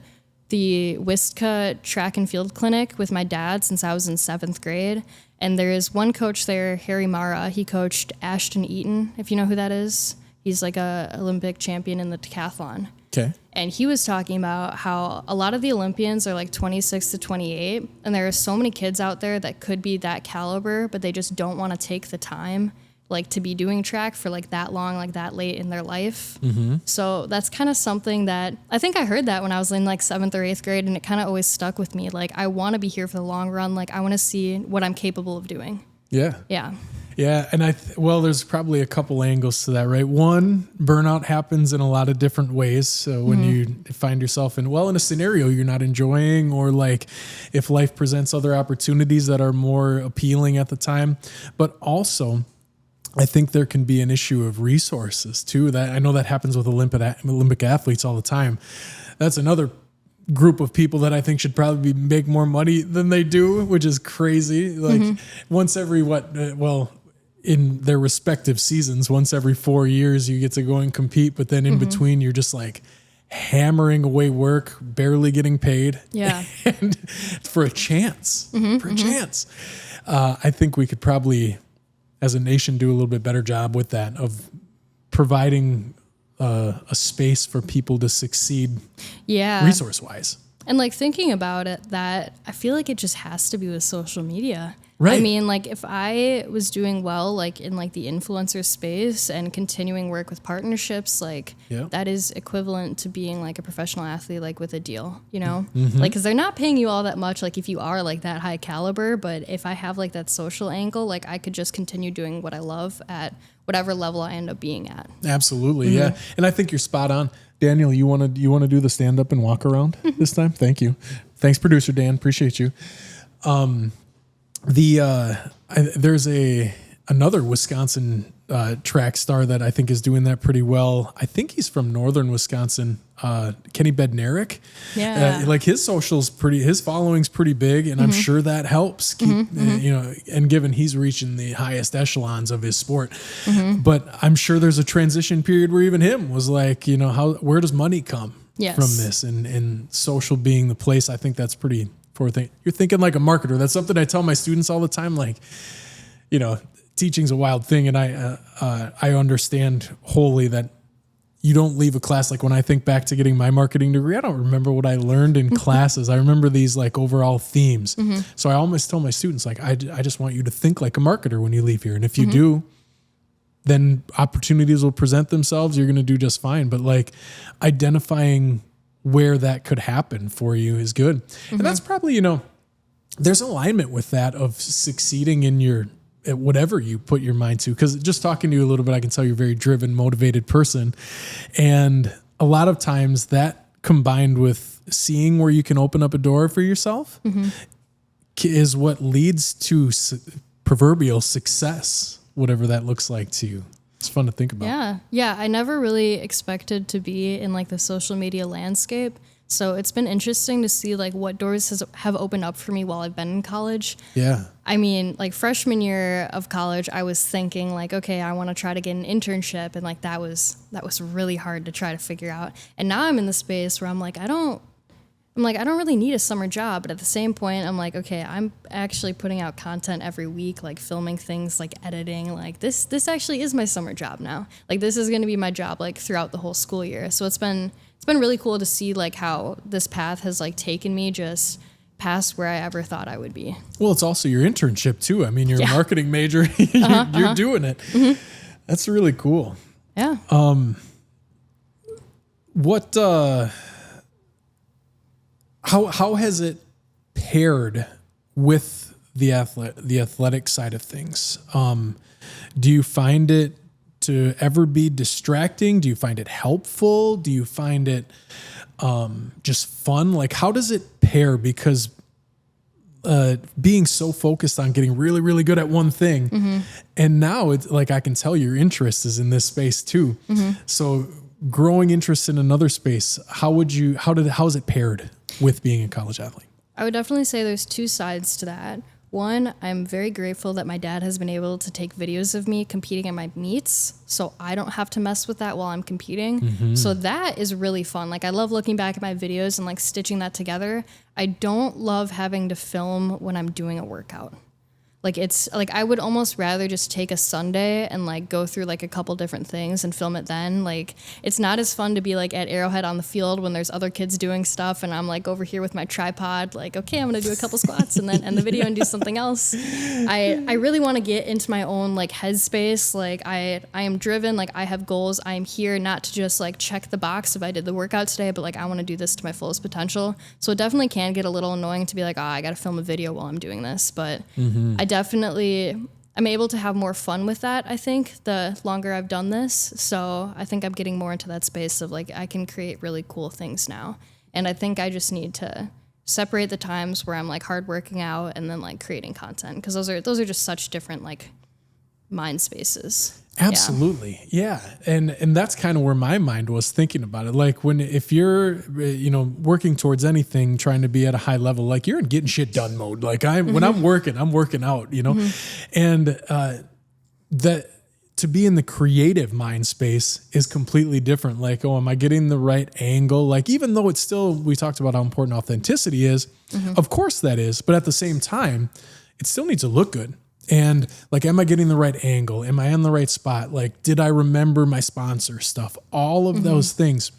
the Wistka track and field clinic with my dad since I was in 7th grade. And there is one coach there, Harry Mara. He coached Ashton Eaton, if you know who that is. He's like a Olympic champion in the decathlon. Okay. And he was talking about how a lot of the Olympians are like 26 to 28, and there are so many kids out there that could be that caliber, but they just don't want to take the time like to be doing track for like that long, like that late in their life. So that's kind of something that I think I heard that when I was in like 7th or 8th grade, and it kind of always stuck with me. Like I want to be here for the long run. Like I want to see what I'm capable of doing. Yeah. Yeah. Yeah, and there's probably a couple angles to that, right? One, burnout happens in a lot of different ways. So when you find yourself in a scenario you're not enjoying, or like if life presents other opportunities that are more appealing at the time, but also I think there can be an issue of resources too. That I know that happens with Olympic athletes all the time. That's another group of people that I think should probably make more money than they do, which is crazy. Like once every in their respective seasons, once every 4 years you get to go and compete, but then in between you're just like hammering away work, barely getting paid. Yeah. And for a chance, I think we could probably, as a nation, do a little bit better job with that, of providing a space for people to succeed resource wise. And like thinking about it, that I feel like it just has to be with social media. Right. I mean, like if I was doing well, like in like the influencer space and continuing work with partnerships, like that is equivalent to being like a professional athlete, like with a deal, you know, like, cause they're not paying you all that much. Like if you are like that high caliber, but if I have like that social angle, like I could just continue doing what I love at whatever level I end up being at. Absolutely. Yeah. And I think you're spot on. Daniel, you want to do the stand up and walk around this time? Thank you. Thanks, producer Dan. Appreciate you. There's another Wisconsin track star that I think is doing that pretty well. I think he's from northern Wisconsin. Kenny Bednarik. Yeah. Like his his following's pretty big, and I'm sure that helps keep, and given he's reaching the highest echelons of his sport. But I'm sure there's a transition period where even him was like, where does money come from this? And social being the place, I think that's pretty forward thing. You're thinking like a marketer. That's something I tell my students all the time. Like, teaching's a wild thing, and I understand wholly that you don't leave a class. Like when I think back to getting my marketing degree, I don't remember what I learned in classes. I remember these like overall themes. So I always tell my students, like, I just want you to think like a marketer when you leave here. And if you do, then opportunities will present themselves. You're going to do just fine. But like identifying where that could happen for you is good. And that's probably, there's alignment with that of succeeding in whatever you put your mind to. Because just talking to you a little bit, I can tell you're a very driven, motivated person. And a lot of times that combined with seeing where you can open up a door for yourself is what leads to proverbial success, whatever that looks like to you. It's fun to think about. Yeah. I never really expected to be in like the social media landscape. So it's been interesting to see like what doors have opened up for me while I've been in college. Yeah. I mean, like freshman year of college, I was thinking like, okay, I want to try to get an internship. And like, that was really hard to try to figure out. And now I'm in the space where I'm like, I don't really need a summer job. But at the same point, I'm like, okay, I'm actually putting out content every week, like filming things, like editing, like this actually is my summer job now. Like this is going to be my job like throughout the whole school year. So it's been really cool to see like how this path has like taken me just past where I ever thought I would be. Well, it's also your internship too. I mean, you're a marketing major, you're doing it. Mm-hmm. That's really cool. Yeah. What, how has it paired with the athletic side of things? Do you find it to ever be distracting? Do you find it helpful? Do you find it just fun? Like, how does it pair? Because being so focused on getting really, really good at one thing, and now it's like I can tell your interest is in this space too. So growing interest in another space, how is it paired with being a college athlete? I would definitely say there's two sides to that. One, I'm very grateful that my dad has been able to take videos of me competing at my meets, so I don't have to mess with that while I'm competing. So that is really fun. Like, I love looking back at my videos and like stitching that together. I don't love having to film when I'm doing a workout. Like, it's like I would almost rather just take a Sunday and like go through like a couple different things and film it then. Like, it's not as fun to be like at Arrowhead on the field when there's other kids doing stuff and I'm like over here with my tripod, like, okay, I'm gonna do a couple squats and then end the video and do something else. I really want to get into my own like headspace. Like, I am driven, like I have goals. I am here not to just like check the box if I did the workout today, but like I want to do this to my fullest potential. So it definitely can get a little annoying to be like, I gotta film a video while I'm doing this, but I'm able to have more fun with that, I think, the longer I've done this. So I think I'm getting more into that space of like I can create really cool things now. And I think I just need to separate the times where I'm like hard working out and then like creating content, because those are just such different like mind spaces. Absolutely. Yeah. And that's kind of where my mind was thinking about it. Like if you're, working towards anything, trying to be at a high level, like you're in getting shit done mode. Like when I'm working out, and that to be in the creative mind space is completely different. Like, am I getting the right angle? Like, even though it's still, we talked about how important authenticity is, of course that is, but at the same time, it still needs to look good. And like, am I getting the right angle? Am I on the right spot? Like, did I remember my sponsor stuff? All of those things.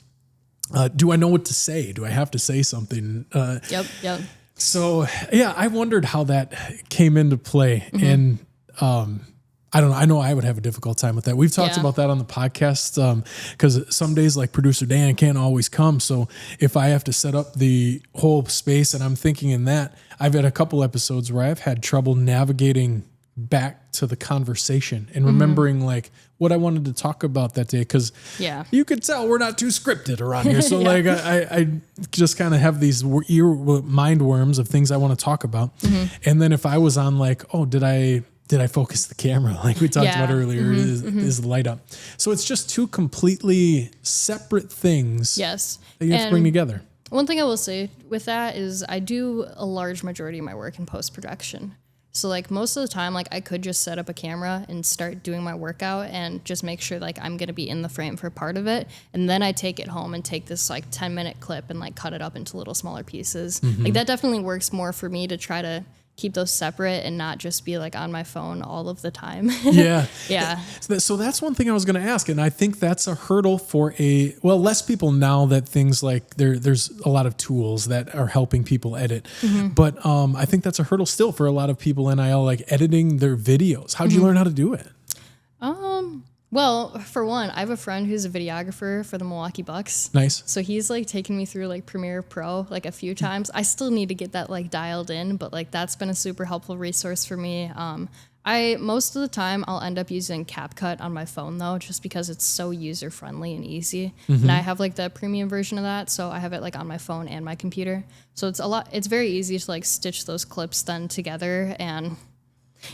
Do I know what to say? Do I have to say something? Yep. So yeah, I wondered how that came into play. And I don't know. I know I would have a difficult time with that. We've talked about that on the podcast because some days like producer Dan can't always come. So if I have to set up the whole space and I'm thinking in that, I've had a couple episodes where I've had trouble navigating back to the conversation and remembering like what I wanted to talk about that day. Because you could tell we're not too scripted around here. So like I just kind of have these mind worms of things I want to talk about. And then if I was on like, oh, did I focus the camera? Like we talked about earlier, is the light up. So it's just two completely separate things that you have to bring together. One thing I will say with that is I do a large majority of my work in post-production. So like most of the time, like I could just set up a camera and start doing my workout and just make sure like I'm going to be in the frame for part of it. And then I take it home and take this like 10-minute clip and like cut it up into little smaller pieces. Like that definitely works more for me to try to keep those separate and not just be like on my phone all of the time. Yeah. So that's one thing I was going to ask. And I think that's a hurdle for less people now that things like there's a lot of tools that are helping people edit. But I think that's a hurdle still for a lot of people NIL, like editing their videos. How'd you learn how to do it? Well, for one, I have a friend who's a videographer for the Milwaukee Bucks. Nice. So he's like taken me through like Premiere Pro like a few times. I still need to get that like dialed in, but like that's been a super helpful resource for me. Most of the time I'll end up using CapCut on my phone though, just because it's so user friendly and easy. And I have like the premium version of that, so I have it like on my phone and my computer. So it's very easy to like stitch those clips then together, and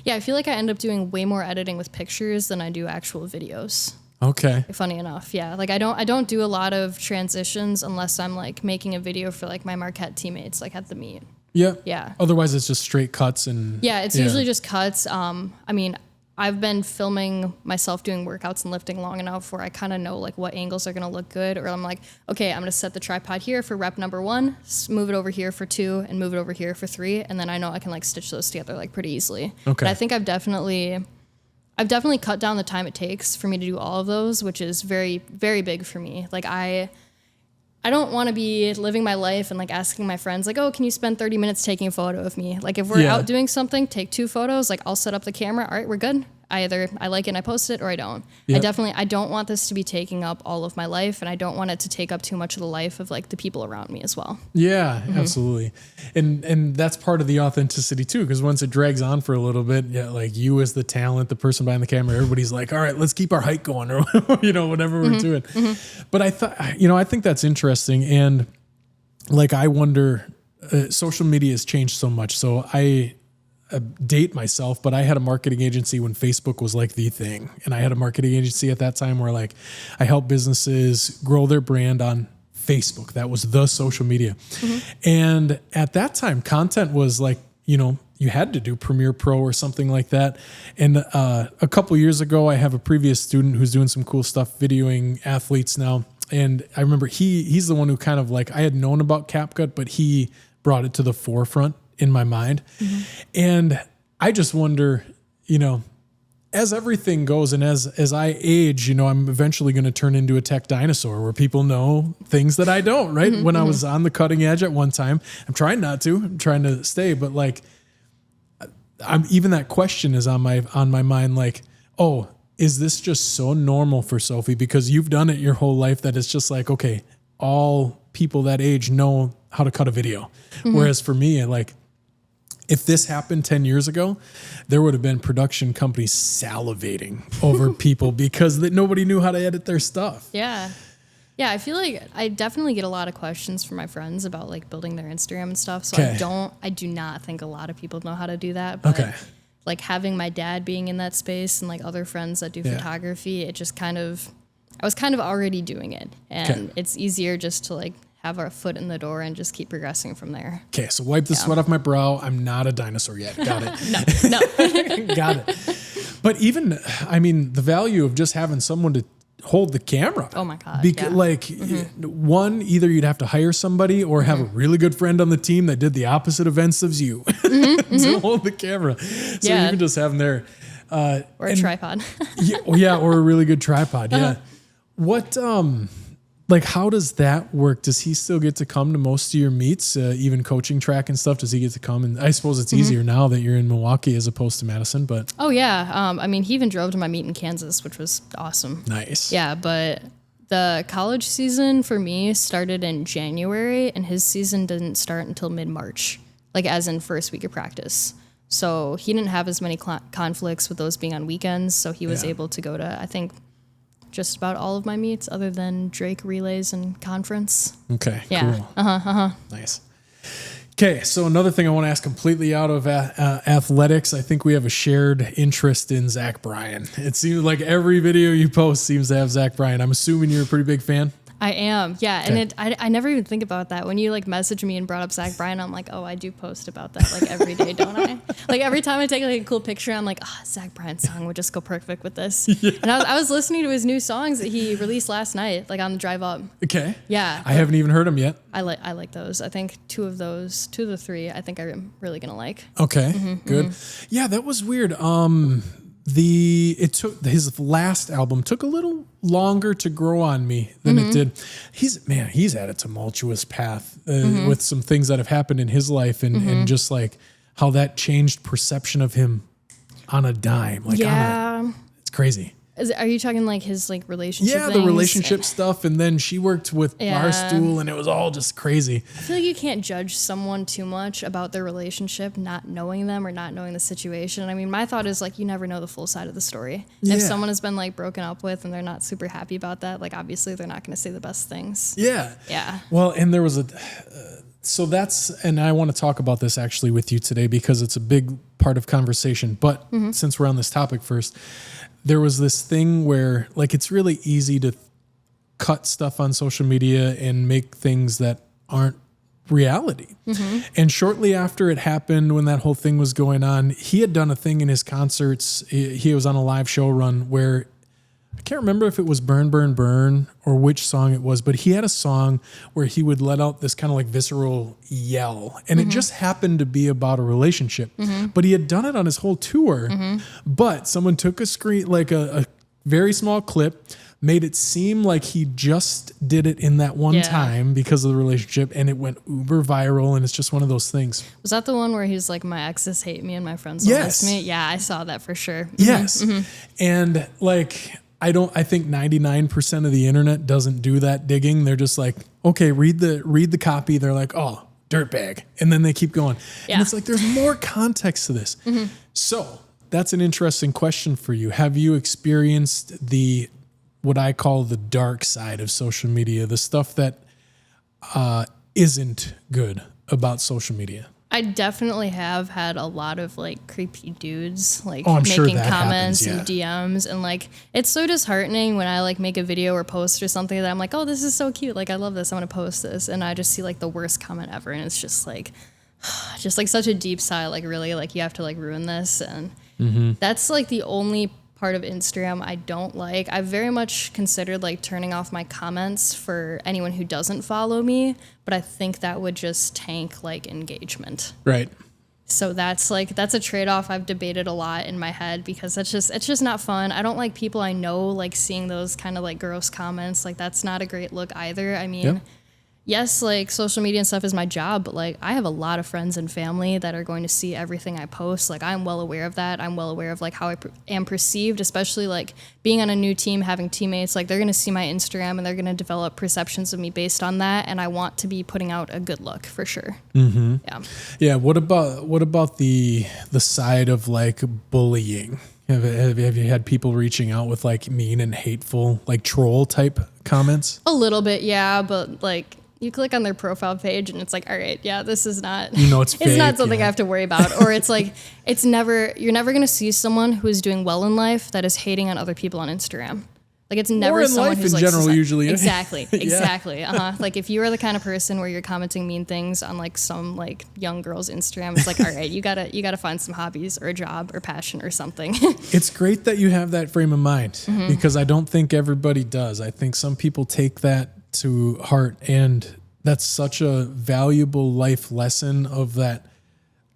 Yeah, I feel like I end up doing way more editing with pictures than I do actual videos. Okay. Funny enough, yeah. Like I don't do a lot of transitions unless I'm like making a video for like my Marquette teammates, like at the meet. Yeah. Yeah. Otherwise, it's just straight cuts and. Yeah, it's usually just cuts. I mean, I've been filming myself doing workouts and lifting long enough where I kind of know like what angles are going to look good. Or I'm like, okay, I'm going to set the tripod here for rep number 1, move it over here for 2, and move it over here for 3. And then I know I can like stitch those together like pretty easily. Okay. But I think I've definitely cut down the time it takes for me to do all of those, which is very, very big for me. Like I don't want to be living my life and like asking my friends like, oh, can you spend 30 minutes taking a photo of me? Like if we're out doing something, take 2 photos, like I'll set up the camera. All right, we're good. Either I like it and I post it or I don't. Yep. I don't want this to be taking up all of my life, and I don't want it to take up too much of the life of like the people around me as well. Yeah, absolutely. And that's part of the authenticity too, because once it drags on for a little bit, yeah, like you as the talent, the person behind the camera, everybody's like, all right, let's keep our hike going, or whatever we're doing. But I think that's interesting. And like, I wonder, social media has changed so much. So I date myself, but I had a marketing agency when Facebook was like the thing. And I had a marketing agency at that time where like I helped businesses grow their brand on Facebook. That was the social media. And at that time, content was like, you had to do Premiere Pro or something like that. And a couple years ago, I have a previous student who's doing some cool stuff, videoing athletes now. And I remember he's the one who kind of like, I had known about CapCut, but he brought it to the forefront in my mind. And I just wonder, as everything goes and as I age, I'm eventually going to turn into a tech dinosaur where people know things that I don't, right? When I was on the cutting edge at one time, I'm trying not to, I'm trying to stay, but like, even that question is on my mind, like, oh, is this just so normal for Sophie? Because you've done it your whole life that it's just like, okay, all people that age know how to cut a video. Whereas for me, like, if this happened 10 years ago, there would have been production companies salivating over people because nobody knew how to edit their stuff. Yeah. Yeah, I feel like I definitely get a lot of questions from my friends about like building their Instagram and stuff. So I do not think a lot of people know how to do that. But like having my dad being in that space and like other friends that do photography, it just I was kind of already doing it. And it's easier just to like have our foot in the door and just keep progressing from there. Okay, so wipe the sweat off my brow. I'm not a dinosaur yet. Got it. No. Got it. But even, the value of just having someone to hold the camera. Oh my God. One, either you'd have to hire somebody or have a really good friend on the team that did the opposite events as you to hold the camera. So you can just have them there. Or a tripod. Or a really good tripod. Yeah. What, how does that work? Does he still get to come to most of your meets, even coaching track and stuff? Does he get to come? And I suppose it's easier now that you're in Milwaukee as opposed to Madison, but. Oh yeah. He even drove to my meet in Kansas, which was awesome. Nice. Yeah. But the college season for me started in January and his season didn't start until mid-March, like as in first week of practice. So he didn't have as many conflicts with those being on weekends. So he was able to go to, I think, just about all of my meets other than Drake relays and conference. Okay. Yeah. Cool. Nice. Okay. So another thing I want to ask completely out of athletics, I think we have a shared interest in Zach Bryan. It seems like every video you post seems to have Zach Bryan. I'm assuming you're a pretty big fan. I am, yeah. Okay. And I never even think about that. When you like message me and brought up Zach Bryan, I'm like, oh, I do post about that like every day, don't I? Like every time I take like a cool picture, I'm like, Zach Bryan's song would just go perfect with this. Yeah. And I was listening to his new songs that he released last night, like on the drive up. Okay. Yeah. I haven't even heard them yet. I like those. I think two of the three, I think I'm really gonna like. Okay, good. Yeah, that was weird. His last album took a little longer to grow on me than it did. He's had a tumultuous path with some things that have happened in his life and just like how that changed perception of him on a dime. Like, it's crazy. Are you talking like his like relationship? Yeah, the relationship stuff, and then she worked with Barstool, and it was all just crazy. I feel like you can't judge someone too much about their relationship, not knowing them or not knowing the situation. I mean, my thought is like you never know the full side of the story. Yeah. If someone has been like broken up with and they're not super happy about that, like obviously they're not going to say the best things. Yeah. Yeah. Well, and there was and I want to talk about this actually with you today because it's a big part of conversation. But since we're on this topic first, there was this thing where like it's really easy to cut stuff on social media and make things that aren't reality. And shortly after it happened, when that whole thing was going on, he had done a thing in his concerts. He was on a live show run where I can't remember if it was Burn, Burn, Burn or which song it was, but he had a song where he would let out this kind of like visceral yell. And it just happened to be about a relationship. But he had done it on his whole tour. But someone took a screen, like a very small clip, made it seem like he just did it in that one time because of the relationship, and it went uber viral, and it's just one of those things. Was that the one where he's like, my exes hate me and my friends don't like me? Yeah, I saw that for sure. Yes. And like, I think 99% of the internet doesn't do that digging. They're just like, okay, read the copy. They're like, oh, dirtbag. And then they keep going. And it's like, there's more context to this. So that's an interesting question for you. Have you experienced what I call the dark side of social media, the stuff that isn't good about social media? I definitely have had a lot of like creepy dudes like I'm making sure that comments happens, and DMs, and like it's so disheartening when I like make a video or post or something that I'm like, oh, this is so cute, like I love this, I'm gonna post this, and I just see like the worst comment ever, and it's just like such a deep sigh, like really, like you have to like ruin this, and that's like the only part of Instagram I don't like. I've very much considered like turning off my comments for anyone who doesn't follow me, but I think that would just tank like engagement. Right. So that's a trade-off I've debated a lot in my head, because it's just not fun. I don't like people I know like seeing those kind of like gross comments. Like that's not a great look either. I mean, yes, like social media and stuff is my job, but like I have a lot of friends and family that are going to see everything I post. Like I'm well aware of that. I'm well aware of like how I am perceived, especially like being on a new team, having teammates. Like they're going to see my Instagram and they're going to develop perceptions of me based on that. And I want to be putting out a good look for sure. Yeah. Yeah. What about the side of like bullying? Have you had people reaching out with like mean and hateful, like troll type comments? A little bit, yeah, but like you click on their profile page and it's like, all right, yeah, this is not, it's fake, it's not something I have to worry about. Or it's like, you're never going to see someone who is doing well in life that is hating on other people on Instagram. Like it's never someone who's like, general, usually. Exactly. Like if you are the kind of person where you're commenting mean things on like some like young girl's Instagram, it's like, all right, you gotta find some hobbies or a job or passion or something. It's great that you have that frame of mind, because I don't think everybody does. I think some people take that to heart, and that's such a valuable life lesson of that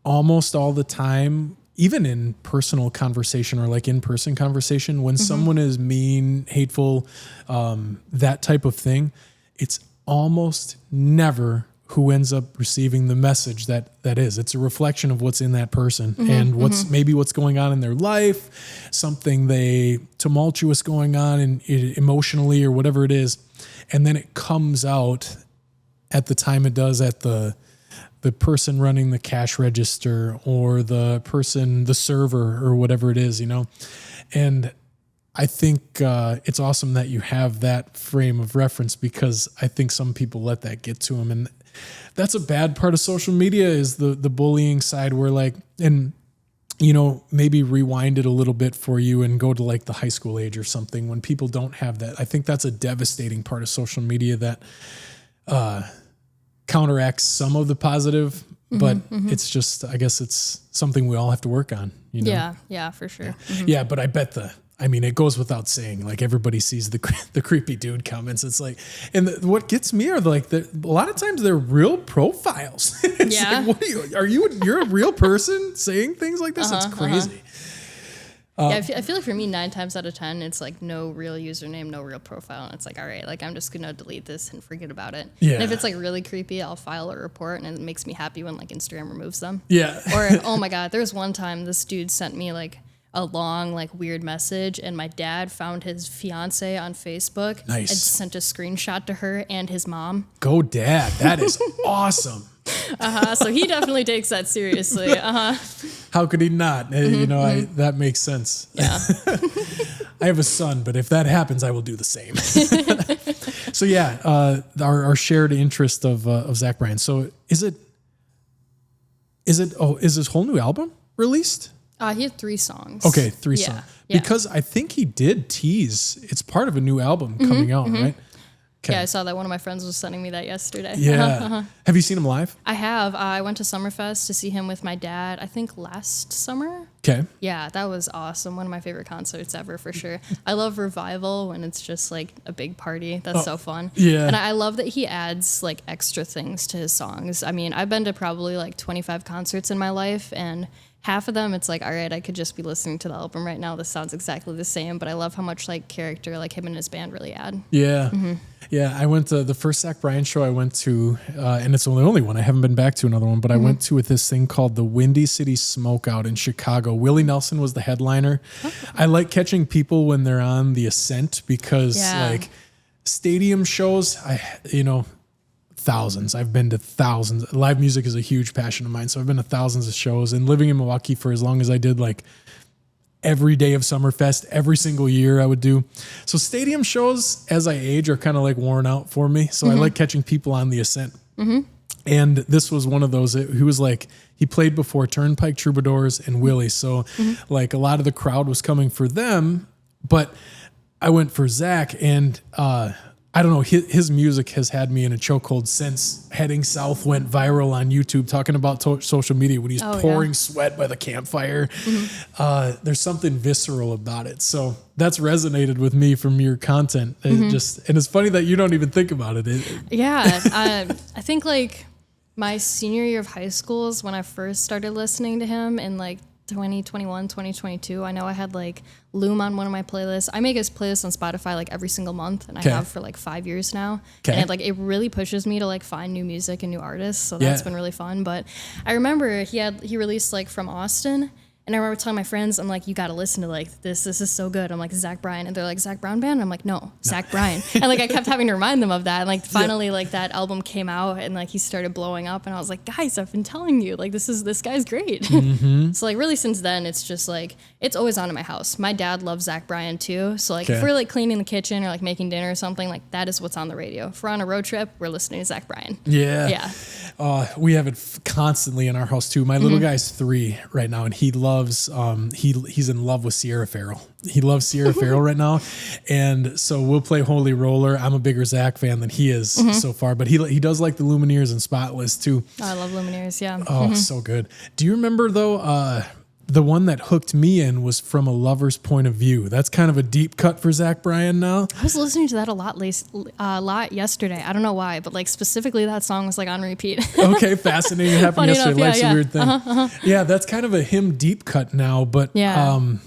almost all the time, even in personal conversation or like in-person conversation, when someone is mean, hateful, that type of thing, it's almost never who ends up receiving the message that is. It's a reflection of what's in that person and what's going on in their life, something tumultuous going on emotionally or whatever it is. And then it comes out at the time it does at the person running the cash register or the server or whatever it is, And I think it's awesome that you have that frame of reference, because I think some people let that get to them. And that's a bad part of social media, is the bullying side, where like, and maybe rewind it a little bit for you and go to like the high school age or something, when people don't have that. I think that's a devastating part of social media that counteracts some of the positive, but it's just, I guess it's something we all have to work on. Yeah, for sure. Yeah, but I bet it goes without saying, like everybody sees the creepy dude comments. It's like, and what gets me are like a lot of times they're real profiles. It's like, what you're a real person saying things like this? It's crazy. I feel like for me, 9 times out of 10, it's like no real username, no real profile. And it's like, all right, like I'm just going to delete this and forget about it. Yeah. And if it's like really creepy, I'll file a report, and it makes me happy when like Instagram removes them. Yeah. Or, oh my God, there was one time this dude sent me like a long, like weird message, and my dad found his fiance on Facebook. Nice. And sent a screenshot to her and his mom. Go dad. That is awesome. So he definitely takes that seriously. How could he not? That makes sense. Yeah. I have a son, but if that happens, I will do the same. So yeah, our shared interest of Zach Bryan. So is this whole new album? released? He had 3 songs. Okay, 3 Yeah, songs. yeah. Because I think he did tease. It's part of a new album coming out, right? Okay. Yeah, I saw that. One of my friends was sending me that yesterday. Yeah. Have you seen him live? I have. I went to Summerfest to see him with my dad, I think last summer. Okay. Yeah, that was awesome. One of my favorite concerts ever, for sure. I love Revival when it's just like a big party. That's so fun. yeah. And I love that he adds like extra things to his songs. I mean, I've been to probably like 25 concerts in my life, and half of them, it's like, all right, I could just be listening to the album right now. This sounds exactly the same, but I love how much like character like him and his band really add. Yeah. Yeah, I went to the first Zach Bryan show I went to, and it's the only one. I haven't been back to another one, but I went to with this thing called the Windy City Smokeout in Chicago. Willie Nelson was the headliner. I like catching people when they're on the Ascent because like stadium shows, thousands. I've been to thousands. Live music is a huge passion of mine, so I've been to thousands of shows. And living in Milwaukee for as long as I did, like every day of Summerfest, every single year I would do. So stadium shows, as I age, are kind of like worn out for me. So I like catching people on the Ascent. And this was one of those. He was like, he played before Turnpike Troubadours and Willie. So like a lot of the crowd was coming for them, but I went for Zach, and I don't know, his music has had me in a chokehold since Heading South went viral on YouTube, talking about social media when he's pouring sweat by the campfire. There's something visceral about it. So that's resonated with me from your content. And it's funny that you don't even think about it. I think like my senior year of high school is when I first started listening to him, in like 2021, 2022. I know I had like Loom on one of my playlists. I make his playlist on Spotify like every single month, and I have for like 5 years now. And it really pushes me to like find new music and new artists. So that's been really fun. But I remember he released like From Austin. And I remember telling my friends, I'm like, you got to listen to like this. This is so good. I'm like, Zach Bryan. And they're like, Zach Brown Band? And I'm like, no, Zach Bryan. And like, I kept having to remind them of that. And like, finally, like that album came out, and like he started blowing up. And I was like, guys, I've been telling you, like, this guy's great. So like, really since then, it's just like, it's always on in my house. My dad loves Zach Bryan too. So like, if we're like cleaning the kitchen or like making dinner or something, like that is what's on the radio. If we're on a road trip, we're listening to Zach Bryan. Yeah. We have it constantly in our house too. My little guy's 3 right now, and he loves, he's in love with Sierra Farrell. He loves Sierra Farrell right now. And so we'll play Holy Roller. I'm a bigger Zach fan than he is so far, but he does like the Lumineers and Spotless too. Oh, I love Lumineers. Yeah. Oh, so good. Do you remember though, the one that hooked me in was From a Lover's Point of View? That's kind of a deep cut for Zach Bryan now. I was listening to that a lot yesterday. I don't know why, but like specifically that song was like on repeat. Okay, fascinating. It happened Funny yesterday. enough, Life's a weird thing. Yeah, that's kind of a him deep cut now, but man,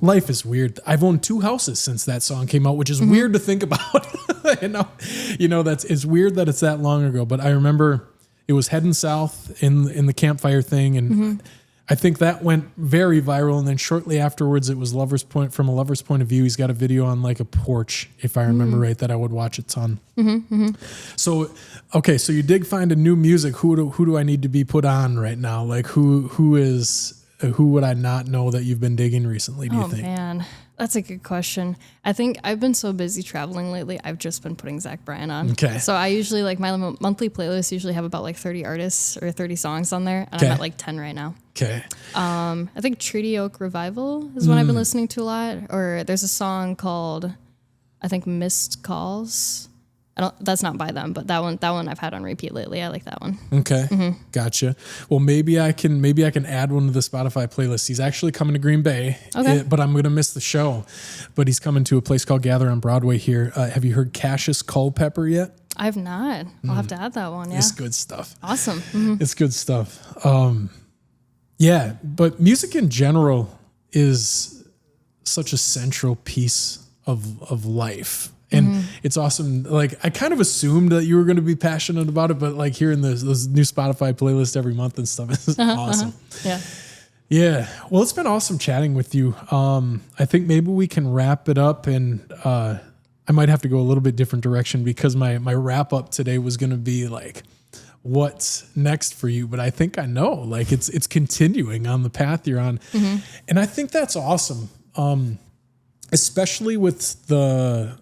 life is weird. I've owned 2 houses since that song came out, which is weird to think about. It's weird that it's that long ago, but I remember it was Heading South in the campfire thing, and I think that went very viral. And then shortly afterwards, it was From a Lover's Point of View. He's got a video on like a porch, if I remember right, that I would watch a ton. So, okay, so you did find a new music. Who do I need to be put on right now? Like who would I not know that you've been digging recently? Do you think? Oh man, that's a good question. I think I've been so busy traveling lately. I've just been putting Zach Bryan on. Okay. So I usually like my monthly playlist usually have about like 30 artists or 30 songs on there, and I'm at like 10 right now. Okay. I think Treaty Oak Revival is one I've been listening to a lot. Or there's a song called, I think, Missed Calls. That's not by them, but that one I've had on repeat lately. I like that one. Okay. Gotcha. Well, maybe I can add one to the Spotify playlist. He's actually coming to Green Bay, but I'm going to miss the show. But he's coming to a place called Gather on Broadway here. Have you heard Cassius Culpepper yet? I have not. I'll have to add that one. Yeah. It's good stuff. Awesome. It's good stuff. Yeah, but music in general is such a central piece of life. And it's awesome. Like, I kind of assumed that you were going to be passionate about it, but like hearing those new Spotify playlists every month and stuff is awesome. Yeah. Yeah. Well, it's been awesome chatting with you. I think maybe we can wrap it up, and I might have to go a little bit different direction because my wrap up today was going to be like, what's next for you? But I think I know, like it's continuing on the path you're on. And I think that's awesome. Especially with the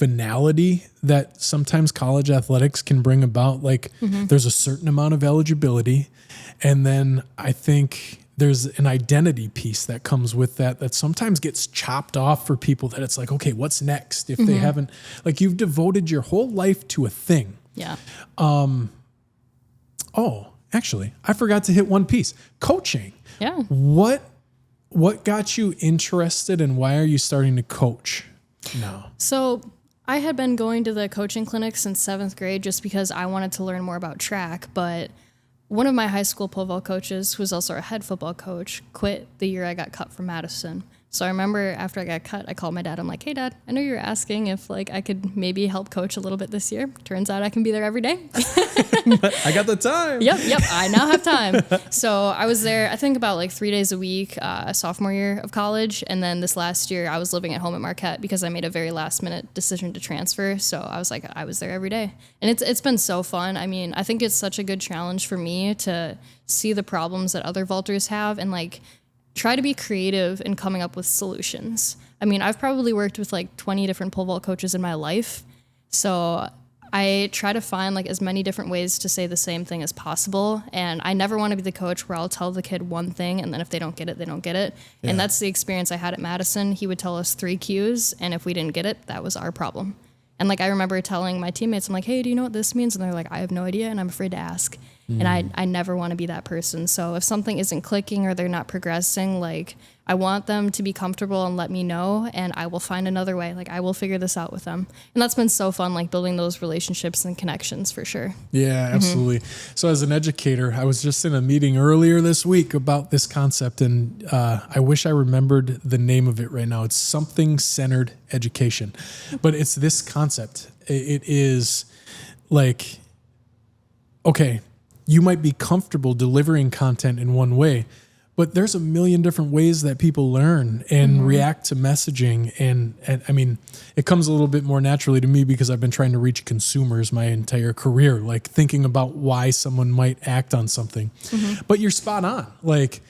finality that sometimes college athletics can bring about. Like there's a certain amount of eligibility. And then I think there's an identity piece that comes with that sometimes gets chopped off for people that it's like, okay, what's next? If they haven't, like you've devoted your whole life to a thing. Yeah. Oh, actually, I forgot to hit one piece. Coaching. Yeah. What got you interested and why are you starting to coach now? So I had been going to the coaching clinic since 7th grade just because I wanted to learn more about track, but one of my high school pole vault coaches, who was also our head football coach, quit the year I got cut from Madison. So I remember after I got cut, I called my dad. I'm like, hey, Dad, I know you were asking if like I could maybe help coach a little bit this year. Turns out I can be there every day. I got the time. Yep. I now have time. So I was there, I think about like 3 days a week, sophomore year of college. And then this last year I was living at home at Marquette because I made a very last minute decision to transfer. So I was like, I was there every day. And it's been so fun. I mean, I think it's such a good challenge for me to see the problems that other vaulters have and like try to be creative in coming up with solutions. I mean, I've probably worked with like 20 different pole vault coaches in my life. So I try to find like as many different ways to say the same thing as possible. And I never want to be the coach where I'll tell the kid one thing and then if they don't get it, they don't get it. Yeah. And that's the experience I had at Madison. He would tell us 3 cues. And if we didn't get it, that was our problem. And like I remember telling my teammates, I'm like, hey, do you know what this means? And they're like, I have no idea and I'm afraid to ask. And I never want to be that person. So if something isn't clicking or they're not progressing, like I want them to be comfortable and let me know and I will find another way. Like I will figure this out with them. And that's been so fun, like building those relationships and connections for sure. Yeah, absolutely. So as an educator, I was just in a meeting earlier this week about this concept and I wish I remembered the name of it right now. It's something centered education, but it's this concept. It is like, okay, you might be comfortable delivering content in one way, but there's a million different ways that people learn and react to messaging. And I mean, it comes a little bit more naturally to me because I've been trying to reach consumers my entire career, like thinking about why someone might act on something. But you're spot on. Like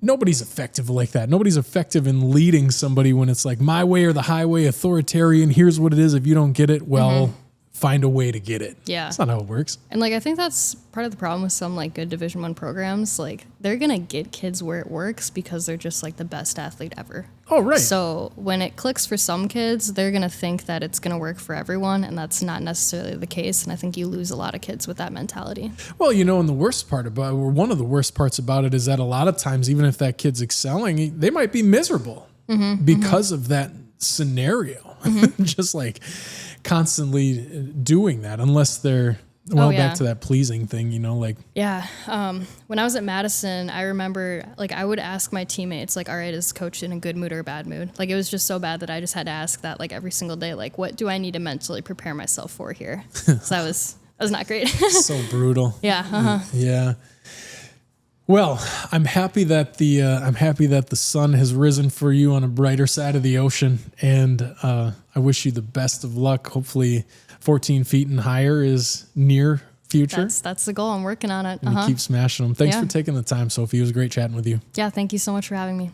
nobody's effective like that. Nobody's effective in leading somebody when it's like my way or the highway, authoritarian. Here's what it is. If you don't get it, well, find a way to get it. Yeah. That's not how it works. And like I think that's part of the problem with some like good Division I programs. Like they're gonna get kids where it works because they're just like the best athlete ever. Oh, right. So when it clicks for some kids, they're gonna think that it's gonna work for everyone, and that's not necessarily the case. And I think you lose a lot of kids with that mentality. Well, you know, and the worst part about, or one of the worst parts about it is that a lot of times, even if that kid's excelling, they might be miserable because of that scenario. Just like constantly doing that, unless they're back to that pleasing thing, you know, like. Yeah. When I was at Madison, I remember like I would ask my teammates like, all right, is coach in a good mood or a bad mood? Like it was just so bad that I just had to ask that like every single day, like what do I need to mentally prepare myself for here? So that was not great. So brutal. Yeah. Yeah. Well, I'm happy that the sun has risen for you on a brighter side of the ocean, and I wish you the best of luck. Hopefully, 14 feet and higher is near future. That's the goal. I'm working on it. And keep smashing them. Thanks for taking the time, Sophie. It was great chatting with you. Yeah, thank you so much for having me.